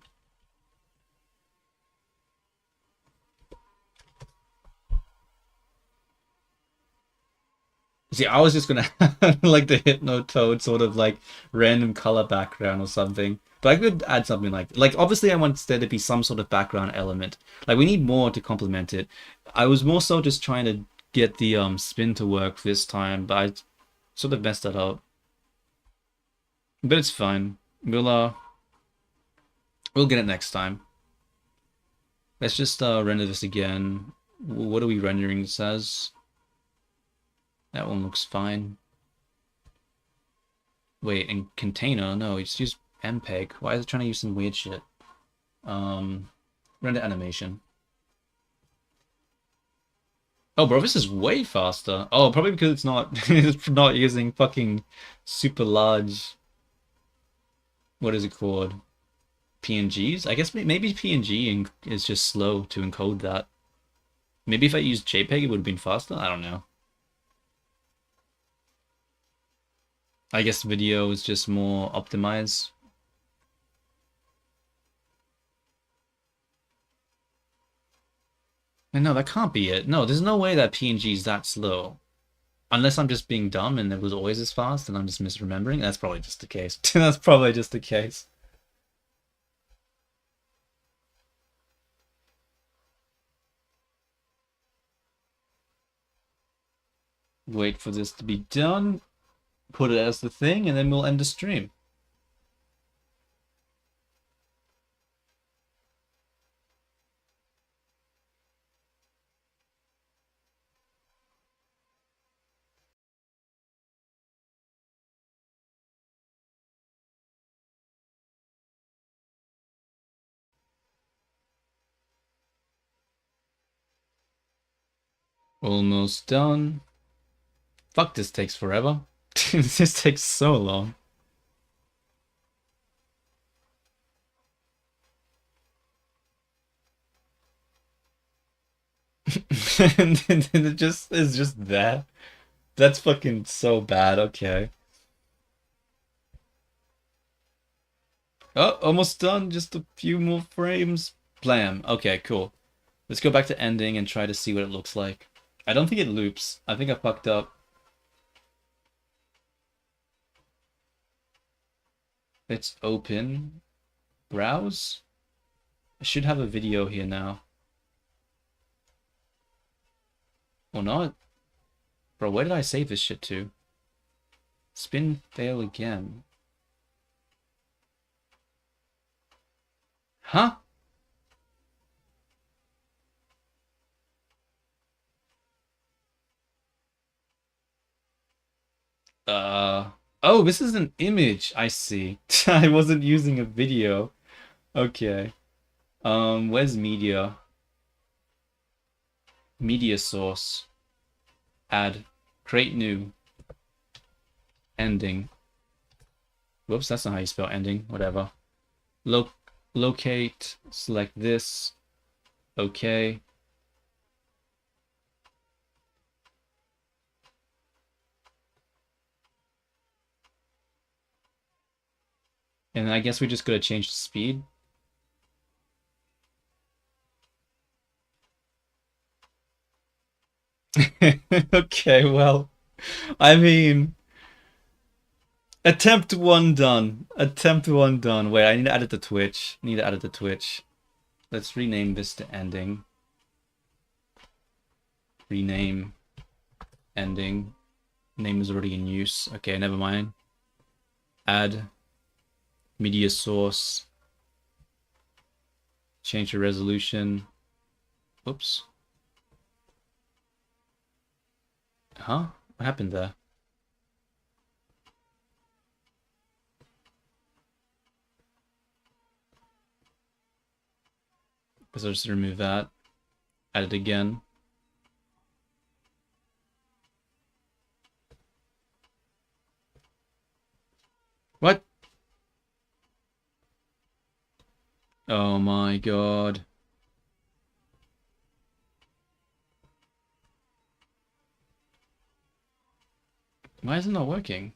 See, I was just gonna have like the Hypnotoad sort of like random color background or something. But I could add something like obviously I want there to be some sort of background element. Like we need more to complement it. I was more so just trying to get the spin to work this time, but I sort of messed that up. But it's fine. We'll get it next time. Let's just render this again. What are we rendering this as? That one looks fine. Wait, and container? No, it's use MPEG. Why is it trying to use some weird shit? Render animation. Oh, bro, this is way faster. Oh, probably because it's not it's not using fucking super large. What is it called? PNGs? I guess maybe PNG is just slow to encode that. Maybe if I used JPEG, it would have been faster. I don't know. I guess video is just more optimized. And no, that can't be it. No, there's no way that PNG is that slow. Unless I'm just being dumb and it was always as fast and I'm just misremembering. That's probably just the case. That's probably just the case. Wait for this to be done. Put it as the thing and then we'll end the stream. Almost done. Fuck, this takes forever. This takes so long. And then it just is just there. That's fucking so bad. Okay. Oh, almost done. Just a few more frames. Blam. Okay, cool. Let's go back to ending and try to see what it looks like. I don't think it loops. I think I fucked up. Let's open. Browse. I should have a video here now. Or not. Bro, where did I save this shit to? Spin fail again. Huh? Oh, this is an image. I see. I wasn't using a video. Okay. Where's media? Media source. Add. Create new. Ending. Whoops, that's not how you spell ending. Whatever. Locate. Select this. Okay. And I guess we just gotta change the speed. Okay, well, I mean, attempt one done. Attempt one done. Wait, I need to add it to Twitch. I need to add it to Twitch. Let's rename this to ending. Rename ending. Name is already in use. Okay, never mind. Add media source. Change the resolution. Oops. Huh? What happened there? Because I'll just remove that. Add it again. What? Oh my god. Why is it not working?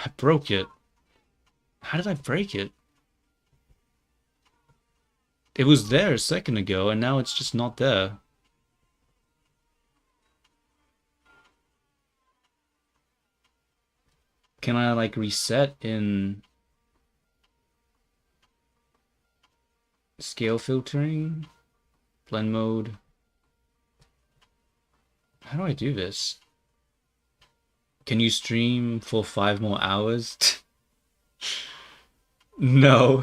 I broke it. How did I break it? It was there a second ago, and now it's just not there. Can I, like, reset in scale filtering? Blend mode? How do I do this? Can you stream for 5 more hours? No.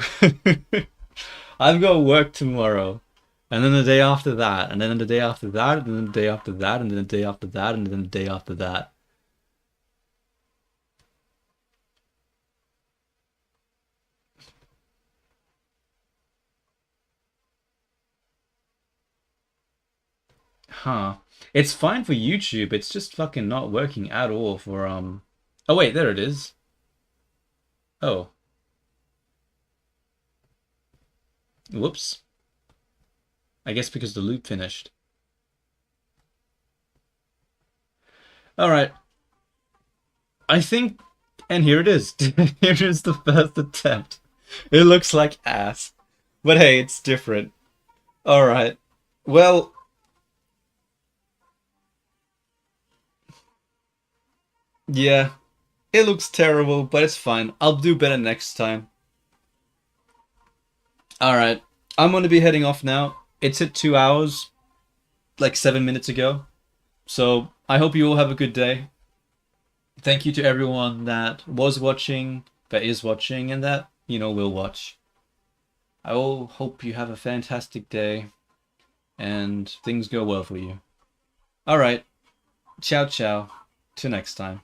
I've got work tomorrow. And then the day after that, and then the day after that, and then the day after that, and then the day after that, and then the day after that. Huh. It's fine for YouTube, it's just fucking not working at all for, Oh wait, there it is. Oh. Whoops. I guess because the loop finished. Alright. I think... And here it is. Here is the first attempt. It looks like ass. But hey, it's different. Alright. Well... Yeah. It looks terrible, but it's fine. I'll do better next time. Alright. I'm gonna be heading off now. It's at 2 hours. Like 7 minutes ago. So, I hope you all have a good day. Thank you to everyone that was watching, that is watching, and that, will watch. I all hope you have a fantastic day, and things go well for you. Alright, ciao ciao, till next time.